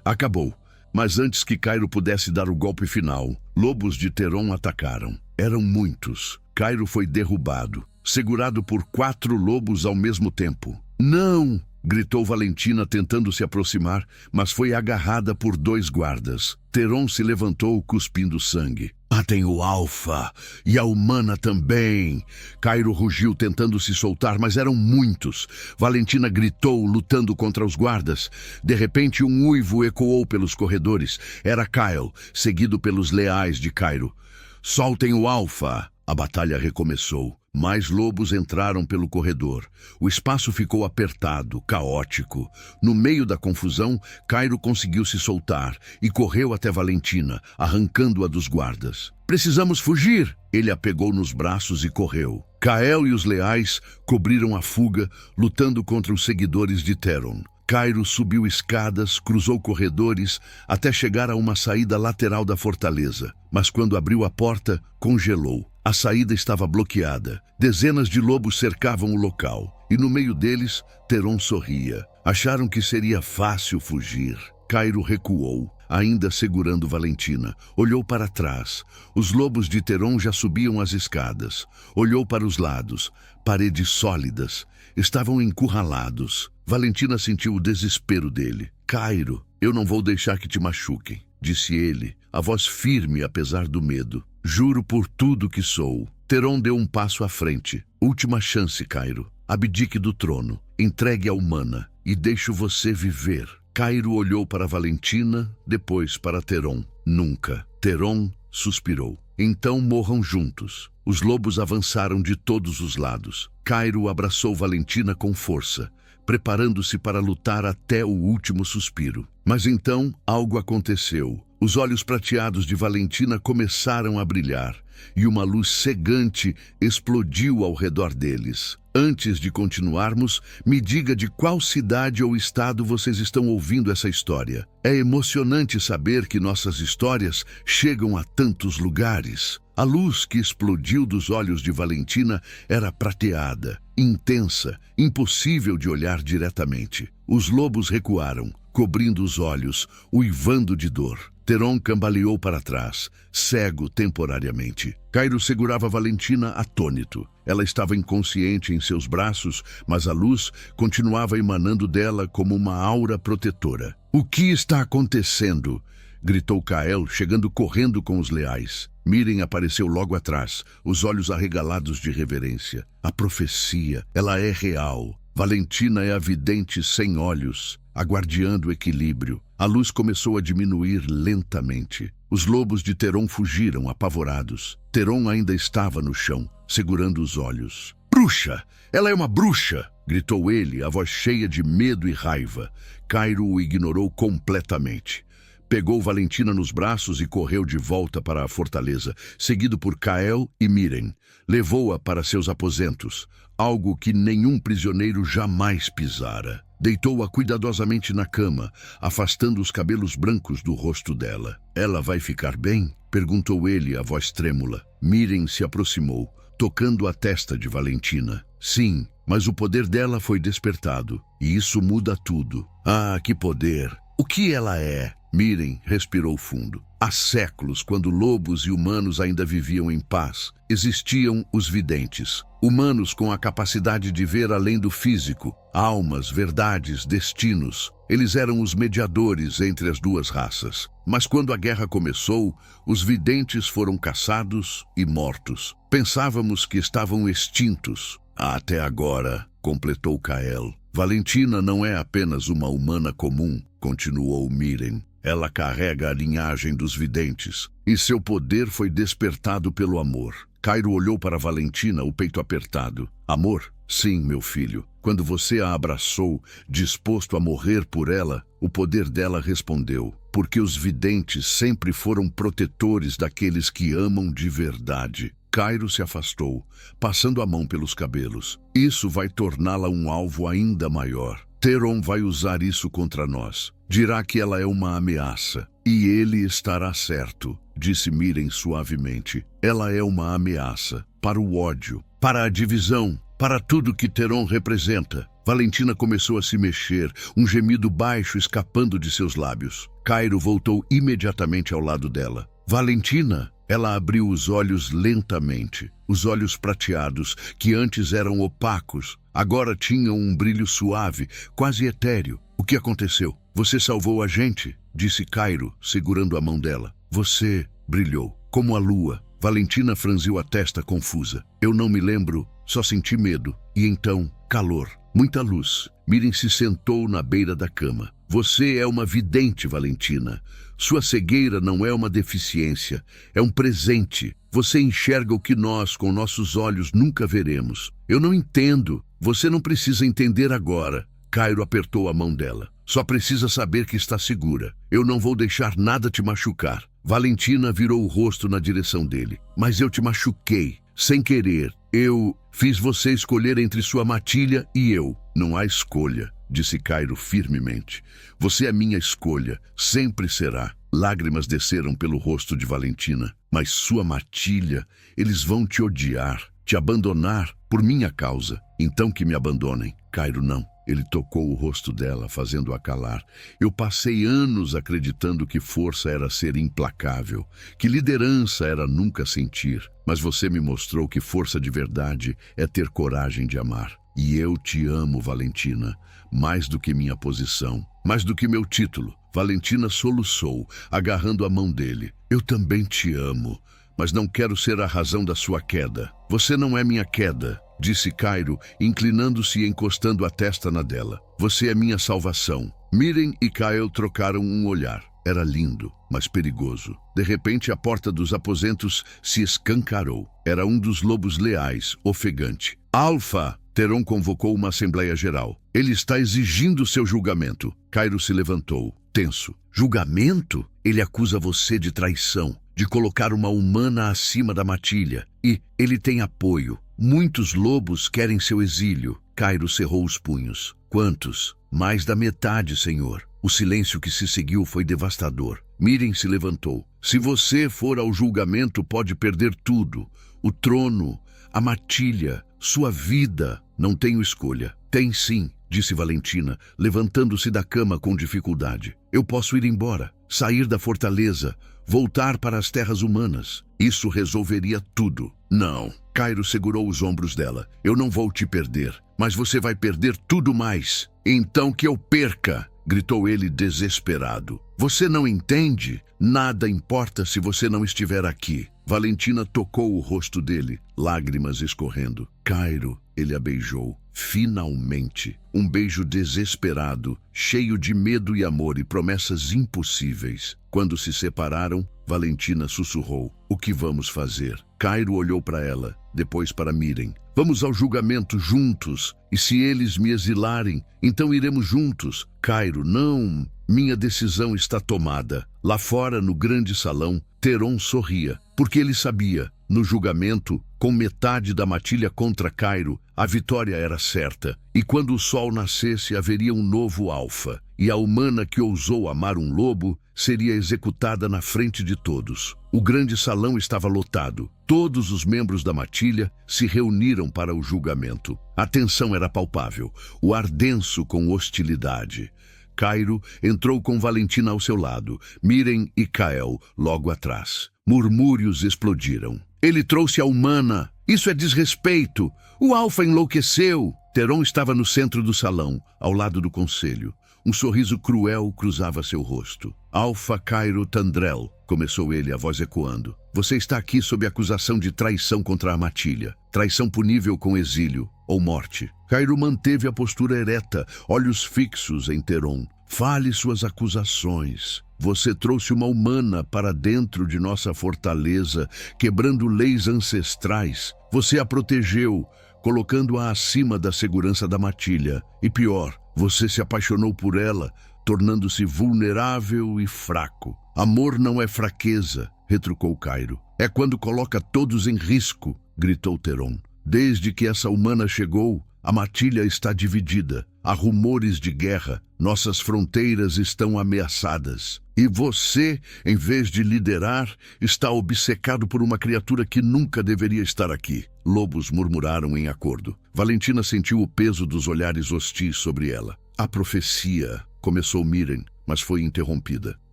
Acabou. Mas antes que Cairo pudesse dar o golpe final, lobos de Teron atacaram. Eram muitos. Cairo foi derrubado, segurado por 4 lobos ao mesmo tempo. "Não!" gritou Valentina, tentando se aproximar, mas foi agarrada por 2 guardas. Teron se levantou, cuspindo sangue. "Matem o Alfa e a humana também!" Cairo rugiu, tentando se soltar, mas eram muitos. Valentina gritou, lutando contra os guardas. De repente, um uivo ecoou pelos corredores. Era Kael, seguido pelos leais de Cairo. "Soltem o Alfa!" A batalha recomeçou. Mais lobos entraram pelo corredor. O espaço ficou apertado, caótico. No meio da confusão, Cairo conseguiu se soltar e correu até Valentina, arrancando-a dos guardas. "Precisamos fugir!" Ele a pegou nos braços e correu. Kael e os leais cobriram a fuga, lutando contra os seguidores de Teron. Cairo subiu escadas, cruzou corredores, até chegar a uma saída lateral da fortaleza. Mas quando abriu a porta, congelou. A saída estava bloqueada. Dezenas de lobos cercavam o local. E no meio deles, Teron sorria. Acharam que seria fácil fugir. Cairo recuou, ainda segurando Valentina. Olhou para trás. Os lobos de Teron já subiam as escadas. Olhou para os lados. Paredes sólidas. Estavam encurralados. Valentina sentiu o desespero dele. "Cairo, eu não vou deixar que te machuquem", disse ele, a voz firme apesar do medo. "Juro por tudo que sou." Teron deu um passo à frente. "Última chance, Cairo. Abdique do trono. Entregue a humana e deixo você viver." Cairo olhou para Valentina, depois para Teron. "Nunca." Teron suspirou. "Então morram juntos." Os lobos avançaram de todos os lados. Cairo abraçou Valentina com força, preparando-se para lutar até o último suspiro. Mas então algo aconteceu. Os olhos prateados de Valentina começaram a brilhar e uma luz cegante explodiu ao redor deles. Antes de continuarmos, me diga de qual cidade ou estado vocês estão ouvindo essa história. É emocionante saber que nossas histórias chegam a tantos lugares. A luz que explodiu dos olhos de Valentina era prateada, intensa, impossível de olhar diretamente. Os lobos recuaram, cobrindo os olhos, uivando de dor. Theron cambaleou para trás, cego temporariamente. Cairo segurava Valentina atônito. Ela estava inconsciente em seus braços, mas a luz continuava emanando dela como uma aura protetora. "O que está acontecendo?" gritou Kael, chegando correndo com os leais. Miren apareceu logo atrás, os olhos arregalados de reverência. "A profecia, ela é real. Valentina é a vidente sem olhos, a guardiã do equilíbrio." A luz começou a diminuir lentamente. Os lobos de Theron fugiram, apavorados. Theron ainda estava no chão, segurando os olhos. "Bruxa! Ela é uma bruxa!" gritou ele, a voz cheia de medo e raiva. Cairo o ignorou completamente. Pegou Valentina nos braços e correu de volta para a fortaleza, seguido por Kael e Miren. Levou-a para seus aposentos, algo que nenhum prisioneiro jamais pisara. Deitou-a cuidadosamente na cama, afastando os cabelos brancos do rosto dela. "Ela vai ficar bem?" perguntou ele, a voz trêmula. Miren se aproximou, tocando a testa de Valentina. "Sim, mas o poder dela foi despertado, e isso muda tudo." "Ah, que poder! O que ela é?" Miren respirou fundo. Há séculos, quando lobos e humanos ainda viviam em paz, existiam os videntes. Humanos com a capacidade de ver além do físico, almas, verdades, destinos. Eles eram os mediadores entre as duas raças. Mas quando a guerra começou, os videntes foram caçados e mortos. Pensávamos que estavam extintos. "Até agora", completou Kael. "Valentina não é apenas uma humana comum", continuou Miren. "Ela carrega a linhagem dos videntes, e seu poder foi despertado pelo amor." Cairo olhou para Valentina, o peito apertado. "Amor? Sim, meu filho. Quando você a abraçou, disposto a morrer por ela, o poder dela respondeu. Porque os videntes sempre foram protetores daqueles que amam de verdade." Cairo se afastou, passando a mão pelos cabelos. "Isso vai torná-la um alvo ainda maior. Theron vai usar isso contra nós. Dirá que ela é uma ameaça. E ele estará certo", disse Miren suavemente. "Ela é uma ameaça para o ódio, para a divisão, para tudo que Theron representa." Valentina começou a se mexer, um gemido baixo escapando de seus lábios. Cairo voltou imediatamente ao lado dela. "Valentina!" Ela abriu os olhos lentamente. Os olhos prateados, que antes eram opacos, agora tinham um brilho suave, quase etéreo. "O que aconteceu?" "Você salvou a gente", disse Cairo, segurando a mão dela. "Você brilhou, como a lua." Valentina franziu a testa confusa. "Eu não me lembro, só senti medo. E então, calor, muita luz." Miren se sentou na beira da cama. "Você é uma vidente, Valentina. Sua cegueira não é uma deficiência, é um presente. Você enxerga o que nós, com nossos olhos, nunca veremos." "Eu não entendo." "Você não precisa entender agora." Cairo apertou a mão dela. "Só precisa saber que está segura. Eu não vou deixar nada te machucar." Valentina virou o rosto na direção dele. "Mas eu te machuquei, sem querer. Eu fiz você escolher entre sua matilha e eu." "Não há escolha", disse Cairo firmemente. "Você é minha escolha, sempre será." Lágrimas desceram pelo rosto de Valentina. "Mas sua matilha, eles vão te odiar, te abandonar por minha causa." "Então que me abandonem." "Cairo, não." Ele tocou o rosto dela, fazendo-a calar. "Eu passei anos acreditando que força era ser implacável, que liderança era nunca sentir. Mas você me mostrou que força de verdade é ter coragem de amar. E eu te amo, Valentina, mais do que minha posição, mais do que meu título." Valentina soluçou, agarrando a mão dele. "Eu também te amo, mas não quero ser a razão da sua queda." "Você não é minha queda", disse Cairo, inclinando-se e encostando a testa na dela. "Você é minha salvação." Miren e Kael trocaram um olhar. Era lindo, mas perigoso. De repente, a porta dos aposentos se escancarou. Era um dos lobos leais, ofegante. "Alfa!" Theron convocou uma assembleia geral. "Ele está exigindo seu julgamento." Cairo se levantou. tenso. Julgamento? Ele acusa você de traição, de colocar uma humana acima da matilha. E ele tem apoio. Muitos lobos querem seu exílio. Cairo cerrou os punhos. Quantos? Mais da metade, senhor. O silêncio que se seguiu foi devastador. Mirren se levantou. Se você for ao julgamento, pode perder tudo. O trono, a matilha, sua vida. Não tenho escolha. Tem sim, disse Valentina, levantando-se da cama com dificuldade. Eu posso ir embora, sair da fortaleza, voltar para as terras humanas. Isso resolveria tudo. Não. Cairo segurou os ombros dela. Eu não vou te perder, mas você vai perder tudo mais. Então que eu perca, gritou ele desesperado. Você não entende? Nada importa se você não estiver aqui. Valentina tocou o rosto dele, lágrimas escorrendo. Cairo, ele a beijou. Finalmente, um beijo desesperado, cheio de medo e amor e promessas impossíveis. Quando se separaram, Valentina sussurrou: o que vamos fazer? Cairo olhou para ela, depois para Mirren. Vamos ao julgamento juntos, e se eles me exilarem, então iremos juntos. Cairo, não, minha decisão está tomada. Lá fora, no grande salão, Theron sorria, porque ele sabia, no julgamento, com metade da matilha contra Cairo, a vitória era certa, e quando o sol nascesse haveria um novo alfa, e a humana que ousou amar um lobo seria executada na frente de todos. O grande salão estava lotado. Todos os membros da matilha se reuniram para o julgamento. A tensão era palpável, o ar denso com hostilidade. Cairo entrou com Valentina ao seu lado, Mirren e Kael logo atrás. Murmúrios explodiram. Ele trouxe a humana. Isso é desrespeito. O alfa enlouqueceu. Theron estava no centro do salão, ao lado do conselho. Um sorriso cruel cruzava seu rosto. Alfa Cairo Tandrel, começou ele, a voz ecoando. Você está aqui sob acusação de traição contra a matilha. Traição punível com exílio ou morte. Cairo manteve a postura ereta, olhos fixos em Theron. Fale suas acusações. Você trouxe uma humana para dentro de nossa fortaleza, quebrando leis ancestrais. Você a protegeu, colocando-a acima da segurança da matilha. E pior, você se apaixonou por ela, tornando-se vulnerável e fraco. Amor não é fraqueza, retrucou Cairo. É quando coloca todos em risco, gritou Theron. Desde que essa humana chegou, a matilha está dividida. Há rumores de guerra. Nossas fronteiras estão ameaçadas. E você, em vez de liderar, está obcecado por uma criatura que nunca deveria estar aqui. Lobos murmuraram em acordo. Valentina sentiu o peso dos olhares hostis sobre ela. A profecia, começou Mirren, mas foi interrompida.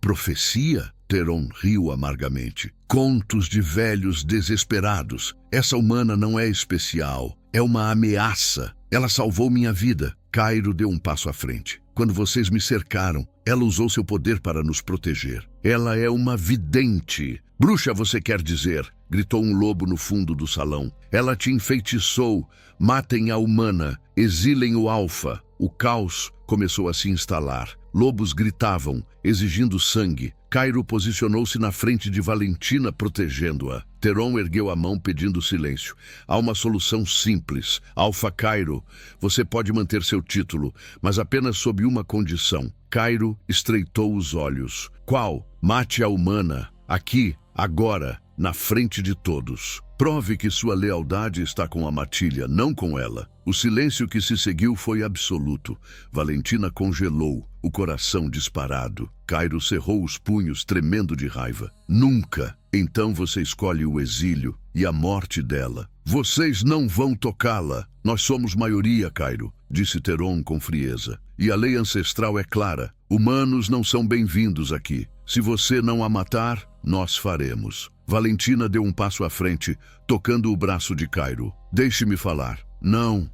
Profecia? Theron riu amargamente. Contos de velhos desesperados. Essa humana não é especial. É uma ameaça. Ela salvou minha vida. Cairo deu um passo à frente. Quando vocês me cercaram, ela usou seu poder para nos proteger. Ela é uma vidente. Bruxa, você quer dizer? Gritou um lobo no fundo do salão. Ela te enfeitiçou. Matem a humana. Exilem o alfa. O caos começou a se instalar. Lobos gritavam, exigindo sangue. Cairo posicionou-se na frente de Valentina, protegendo-a. Theron ergueu a mão pedindo silêncio. Há uma solução simples. Alfa Cairo, você pode manter seu título, mas apenas sob uma condição. Cairo estreitou os olhos. Qual? Mate a humana. Aqui, agora, na frente de todos. Prove que sua lealdade está com a matilha, não com ela. O silêncio que se seguiu foi absoluto. Valentina congelou, o coração disparado. Cairo cerrou os punhos, tremendo de raiva. Nunca! Então você escolhe o exílio e a morte dela. Vocês não vão tocá-la. Nós somos maioria, Cairo, disse Theron com frieza. E a lei ancestral é clara. Humanos não são bem-vindos aqui. Se você não a matar, nós faremos. Valentina deu um passo à frente, tocando o braço de Cairo. Deixe-me falar. Não,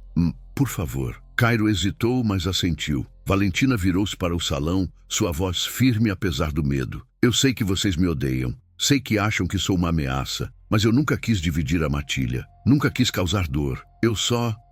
por favor. Cairo hesitou, mas assentiu. Valentina virou-se para o salão, sua voz firme apesar do medo. Eu sei que vocês me odeiam. Sei que acham que sou uma ameaça, mas eu nunca quis dividir a matilha. Nunca quis causar dor.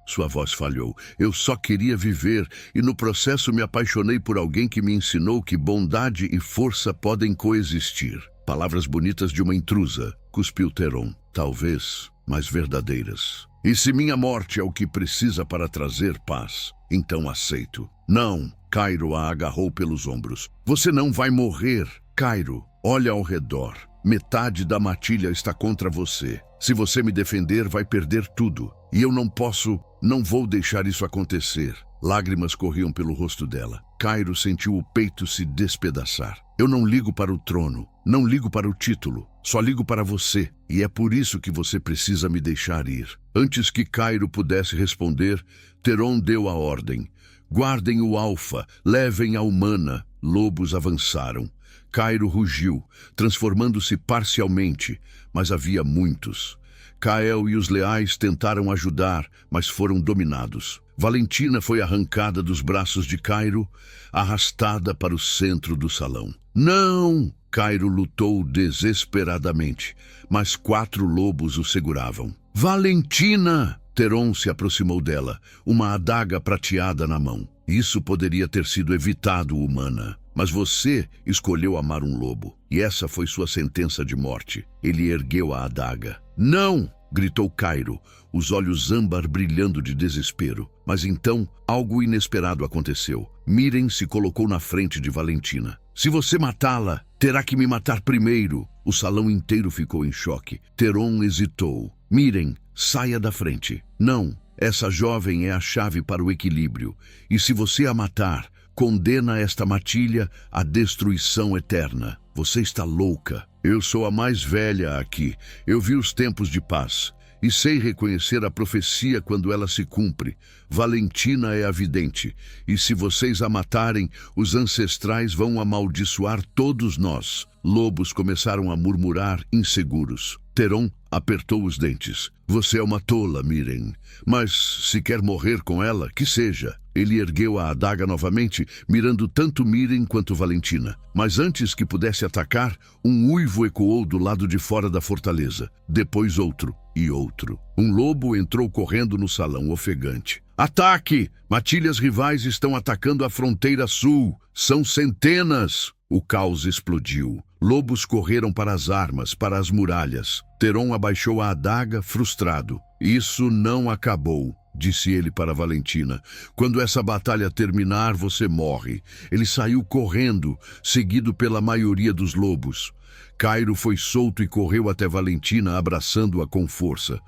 Sua voz falhou. Eu só queria viver e no processo me apaixonei por alguém que me ensinou que bondade e força podem coexistir. Palavras bonitas de uma intrusa, cuspiu Theron. Talvez, mas verdadeiras. E se minha morte é o que precisa para trazer paz, então aceito. Não, Cairo a agarrou pelos ombros. Você não vai morrer. Cairo, olha ao redor. Metade da matilha está contra você. Se você me defender, vai perder tudo. E eu não vou deixar isso acontecer. Lágrimas corriam pelo rosto dela. Cairo sentiu o peito se despedaçar. Eu não ligo para o trono, não ligo para o título, só ligo para você. E é por isso que você precisa me deixar ir. Antes que Cairo pudesse responder, Teron deu a ordem. Guardem o Alfa, levem a humana. Lobos avançaram. Cairo rugiu, transformando-se parcialmente, mas havia muitos. Kael e os leais tentaram ajudar, mas foram dominados. Valentina foi arrancada dos braços de Cairo, arrastada para o centro do salão. Não! Cairo lutou desesperadamente, mas 4 lobos o seguravam. Valentina! Teron se aproximou dela, uma adaga prateada na mão. Isso poderia ter sido evitado, humana. Mas você escolheu amar um lobo, e essa foi sua sentença de morte. Ele ergueu a adaga. Não! Gritou Cairo, os olhos âmbar brilhando de desespero. Mas então, algo inesperado aconteceu. Miren se colocou na frente de Valentina. Se você matá-la, terá que me matar primeiro. O salão inteiro ficou em choque. Teron hesitou. Miren, saia da frente. Não, essa jovem é a chave para o equilíbrio. E se você a matar, condena esta matilha à destruição eterna. Você está louca. Eu sou a mais velha aqui. Eu vi os tempos de paz e sei reconhecer a profecia quando ela se cumpre. Valentina é a vidente, e se vocês a matarem, os ancestrais vão amaldiçoar todos nós. Lobos começaram a murmurar inseguros. Teron apertou os dentes. Você é uma tola, Miren. Mas se quer morrer com ela, que seja. Ele ergueu a adaga novamente, mirando tanto Miren quanto Valentina. Mas antes que pudesse atacar, um uivo ecoou do lado de fora da fortaleza. Depois outro e outro. Um lobo entrou correndo no salão, ofegante. Ataque! Matilhas rivais estão atacando a fronteira sul. São centenas! O caos explodiu. Lobos correram para as armas, para as muralhas. Teron abaixou a adaga, frustrado. Isso não acabou, disse ele para Valentina. Quando essa batalha terminar, você morre. Ele saiu correndo, seguido pela maioria dos lobos. Cairo foi solto e correu até Valentina, abraçando-a com força.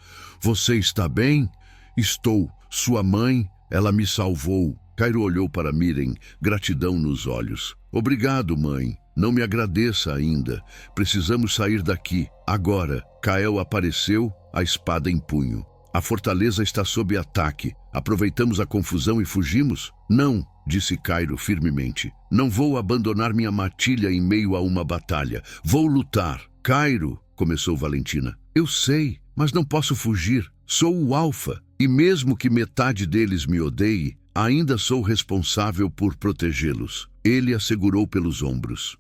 Você está bem? Estou. Sua mãe, ela me salvou. Cairo olhou para Miren, gratidão nos olhos. Obrigado, mãe. Não me agradeça ainda. Precisamos sair daqui. Agora. Kael apareceu, a espada em punho. A fortaleza está sob ataque. Aproveitamos a confusão e fugimos? Não, disse Cairo firmemente. Não vou abandonar minha matilha em meio a uma batalha. Vou lutar. Cairo, começou Valentina. Eu sei, mas não posso fugir. Sou o Alfa, e mesmo que metade deles me odeie, ainda sou responsável por protegê-los. Ele a segurou pelos ombros.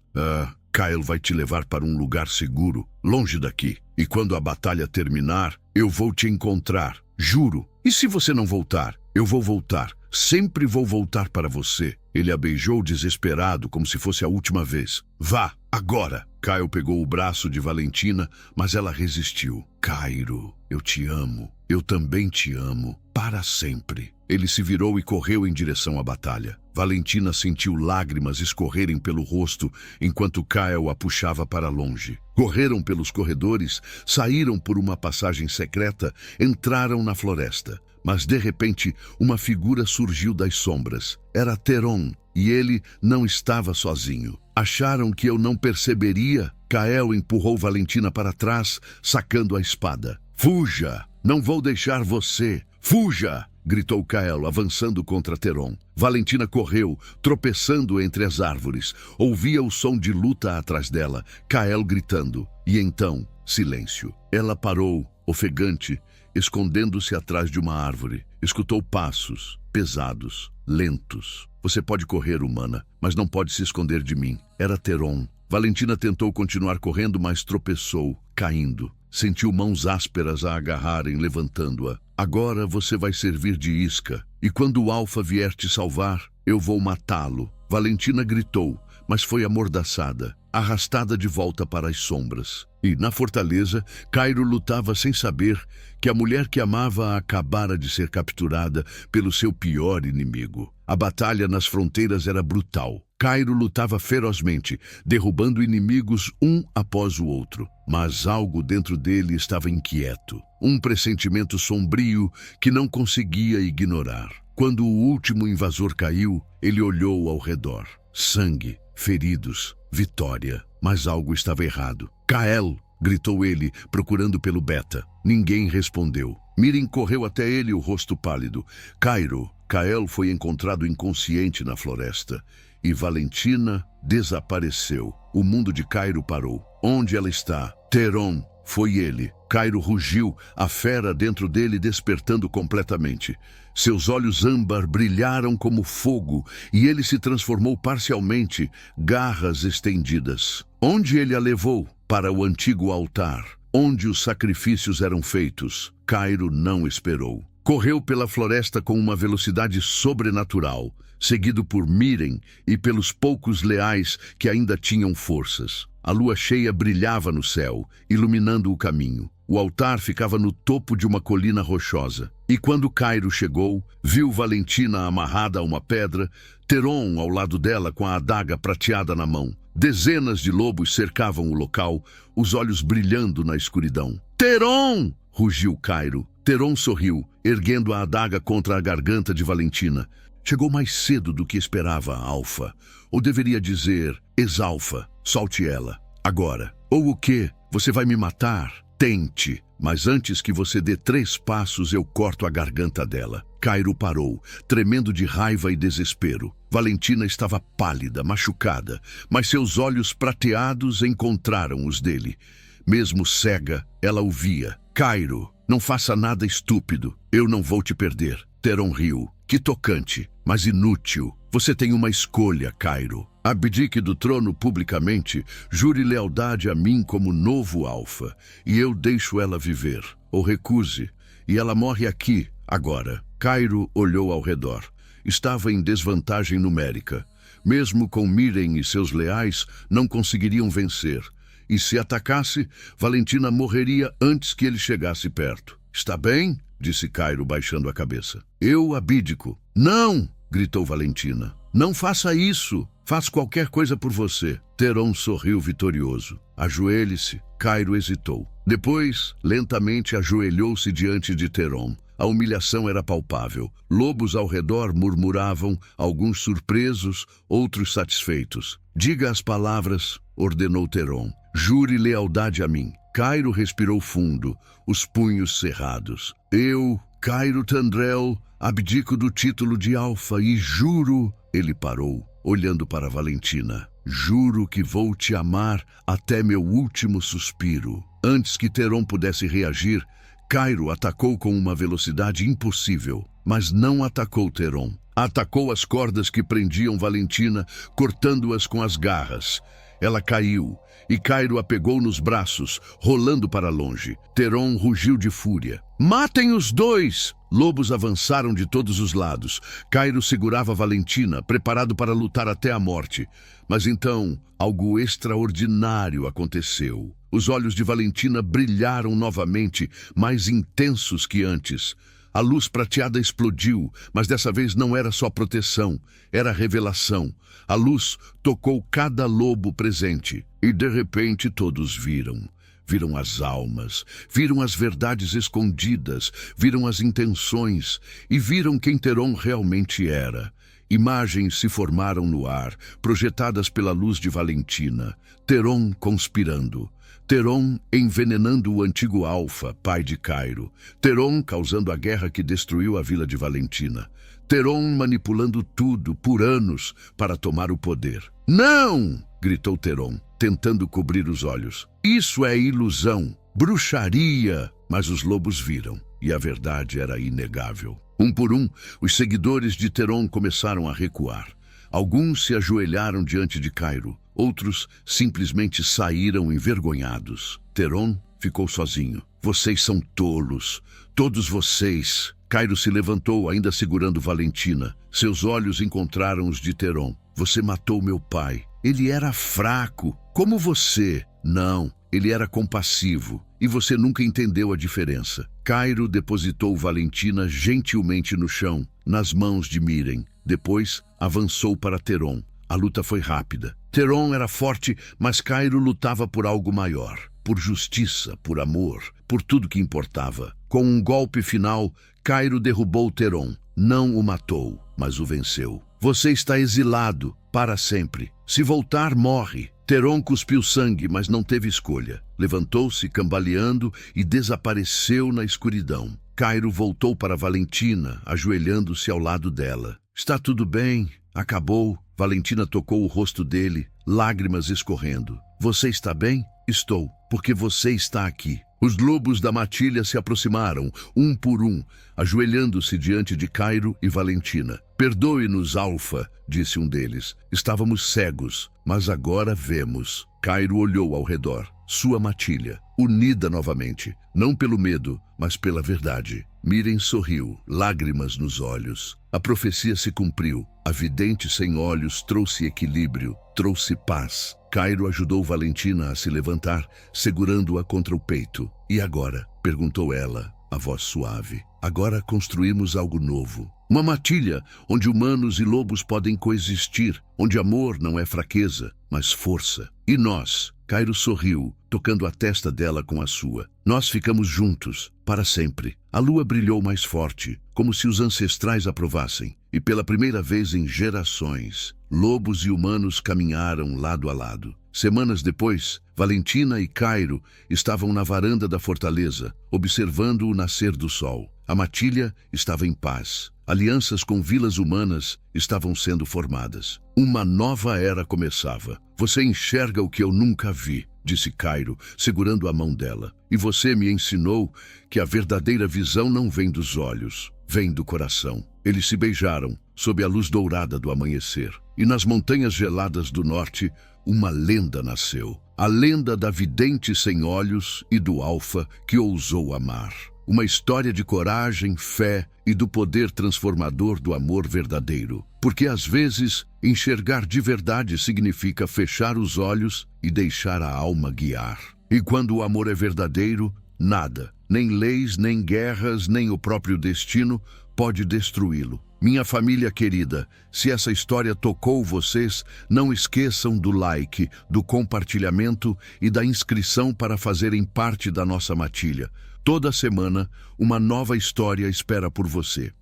Kael vai te levar para um lugar seguro, longe daqui. E quando a batalha terminar, eu vou te encontrar. Juro. E se você não voltar? Eu vou voltar. Sempre vou voltar para você. Ele a beijou desesperado, como se fosse a última vez. Vá, agora. Kael pegou o braço de Valentina, mas ela resistiu. Cairo, eu te amo. Eu também te amo. Para sempre. Ele se virou e correu em direção à batalha. Valentina sentiu lágrimas escorrerem pelo rosto enquanto Kael a puxava para longe. Correram pelos corredores, saíram por uma passagem secreta, entraram na floresta. Mas de repente, uma figura surgiu das sombras. Era Teron, e ele não estava sozinho. Acharam que eu não perceberia? Kael empurrou Valentina para trás, sacando a espada. Fuja! Não vou deixar você! Fuja! Gritou Kael, avançando contra Teron. Valentina correu, tropeçando entre as árvores. Ouvia o som de luta atrás dela, Kael gritando. E então, silêncio. Ela parou, ofegante, escondendo-se atrás de uma árvore. Escutou passos, pesados, lentos. Você pode correr, humana, mas não pode se esconder de mim. Era Teron. Valentina tentou continuar correndo, mas tropeçou, caindo. Sentiu mãos ásperas a agarrarem, levantando-a. Agora você vai servir de isca, e quando o Alfa vier te salvar, eu vou matá-lo. Valentina gritou, mas foi amordaçada, arrastada de volta para as sombras. E, na fortaleza, Cairo lutava sem saber que a mulher que amava acabara de ser capturada pelo seu pior inimigo. A batalha nas fronteiras era brutal. Cairo lutava ferozmente, derrubando inimigos um após o outro. Mas algo dentro dele estava inquieto. Um pressentimento sombrio que não conseguia ignorar. Quando o último invasor caiu, ele olhou ao redor. Sangue, feridos, vitória. Mas algo estava errado. Kael! Gritou ele, procurando pelo Beta. Ninguém respondeu. Mirim correu até ele, o rosto pálido. Kael foi encontrado inconsciente na floresta. E Valentina desapareceu. O mundo de Cairo parou. Onde ela está? Teron. Foi ele. Cairo rugiu, a fera dentro dele despertando completamente. Seus olhos âmbar brilharam como fogo e ele se transformou parcialmente, garras estendidas. Onde ele a levou? Para o antigo altar, onde os sacrifícios eram feitos. Cairo não esperou. Correu pela floresta com uma velocidade sobrenatural, seguido por Mirim e pelos poucos leais que ainda tinham forças. A lua cheia brilhava no céu, iluminando o caminho. O altar ficava no topo de uma colina rochosa. E quando Cairo chegou, viu Valentina amarrada a uma pedra, Teron ao lado dela com a adaga prateada na mão. Dezenas de lobos cercavam o local, os olhos brilhando na escuridão. Teron! Rugiu Cairo. Teron sorriu, erguendo a adaga contra a garganta de Valentina. Chegou mais cedo do que esperava, Alfa. Ou deveria dizer, Exalfa. Solte ela. Agora. Ou o quê? Você vai me matar? Tente. Mas antes que você dê 3 passos, eu corto a garganta dela. Cairo parou, tremendo de raiva e desespero. Valentina estava pálida, machucada, mas seus olhos prateados encontraram os dele. Mesmo cega, ela o via. Cairo, não faça nada estúpido. Eu não vou te perder. Teron riu. Que tocante, mas inútil. Você tem uma escolha, Cairo. Abdique do trono publicamente, jure lealdade a mim como novo Alfa, e eu deixo ela viver. Ou recuse, e ela morre aqui, agora. Cairo olhou ao redor. Estava em desvantagem numérica. Mesmo com Mirim e seus leais, não conseguiriam vencer. E se atacasse, Valentina morreria antes que ele chegasse perto. Está bem? Disse Cairo, baixando a cabeça. Eu abdico. Não! Gritou Valentina. Não faça isso! Faz qualquer coisa por você. Teron sorriu vitorioso. Ajoelhe-se. Cairo hesitou. Depois, lentamente ajoelhou-se diante de Teron. A humilhação era palpável. Lobos ao redor murmuravam, alguns surpresos, outros satisfeitos. Diga as palavras, ordenou Teron. Jure lealdade a mim. Cairo respirou fundo, os punhos cerrados. Eu, Cairo Tandrel, abdico do título de Alfa e juro... Ele parou, olhando para Valentina. Juro que vou te amar até meu último suspiro. Antes que Teron pudesse reagir, Cairo atacou com uma velocidade impossível. Mas não atacou Teron. Atacou as cordas que prendiam Valentina, cortando-as com as garras. Ela caiu, e Cairo a pegou nos braços, rolando para longe. Teron rugiu de fúria. Matem os dois! Lobos avançaram de todos os lados. Cairo segurava Valentina, preparado para lutar até a morte. Mas então, algo extraordinário aconteceu. Os olhos de Valentina brilharam novamente, mais intensos que antes. A luz prateada explodiu, mas dessa vez não era só proteção, era revelação. A luz tocou cada lobo presente, e de repente todos viram. Viram as almas, viram as verdades escondidas, viram as intenções, e viram quem Teron realmente era. Imagens se formaram no ar, projetadas pela luz de Valentina. Teron conspirando. Teron envenenando o antigo Alfa, pai de Cairo. Teron causando a guerra que destruiu a vila de Valentina. Teron manipulando tudo por anos para tomar o poder. Não! Gritou Teron, tentando cobrir os olhos. Isso é ilusão, bruxaria! Mas os lobos viram, e a verdade era inegável. Um por um, os seguidores de Teron começaram a recuar. Alguns se ajoelharam diante de Cairo. Outros simplesmente saíram envergonhados. Teron ficou sozinho. Vocês são tolos. Todos vocês. Cairo se levantou, ainda segurando Valentina. Seus olhos encontraram os de Teron. Você matou meu pai. Ele era fraco, como você. Não, ele era compassivo, e você nunca entendeu a diferença. Cairo depositou Valentina gentilmente no chão, nas mãos de Miren. Depois, avançou para Teron. A luta foi rápida. Teron era forte, mas Cairo lutava por algo maior. Por justiça, por amor, por tudo que importava. Com um golpe final, Cairo derrubou Teron. Não o matou, mas o venceu. Você está exilado, para sempre. Se voltar, morre. Teron cuspiu sangue, mas não teve escolha. Levantou-se, cambaleando, e desapareceu na escuridão. Cairo voltou para Valentina, ajoelhando-se ao lado dela. Está tudo bem? Acabou. Valentina tocou o rosto dele, lágrimas escorrendo. Você está bem? Estou, porque você está aqui. Os lobos da matilha se aproximaram, um por um, ajoelhando-se diante de Cairo e Valentina. Perdoe-nos, Alfa, disse um deles. Estávamos cegos, mas agora vemos. Cairo olhou ao redor. Sua matilha, unida novamente, não pelo medo, mas pela verdade. Miren sorriu, lágrimas nos olhos. A profecia se cumpriu. A vidente sem olhos trouxe equilíbrio, trouxe paz. Cairo ajudou Valentina a se levantar, segurando-a contra o peito. E agora? Perguntou ela, a voz suave. Agora construímos algo novo. Uma matilha onde humanos e lobos podem coexistir, onde amor não é fraqueza, mas força. E nós? Cairo sorriu, tocando a testa dela com a sua. Nós ficamos juntos, para sempre. A lua brilhou mais forte, como se os ancestrais aprovassem. E pela primeira vez em gerações, lobos e humanos caminharam lado a lado. Semanas depois, Valentina e Cairo estavam na varanda da fortaleza, observando o nascer do sol. A matilha estava em paz. Alianças com vilas humanas estavam sendo formadas. Uma nova era começava. Você enxerga o que eu nunca vi, disse Cairo, segurando a mão dela. E você me ensinou que a verdadeira visão não vem dos olhos, vem do coração. Eles se beijaram, sob a luz dourada do amanhecer. E nas montanhas geladas do norte, uma lenda nasceu. A lenda da vidente sem olhos e do Alfa que ousou amar. Uma história de coragem, fé e do poder transformador do amor verdadeiro. Porque às vezes, enxergar de verdade significa fechar os olhos e deixar a alma guiar. E quando o amor é verdadeiro, nada, nem leis, nem guerras, nem o próprio destino, pode destruí-lo. Minha família querida, se essa história tocou vocês, não esqueçam do like, do compartilhamento e da inscrição para fazerem parte da nossa matilha. Toda semana, uma nova história espera por você.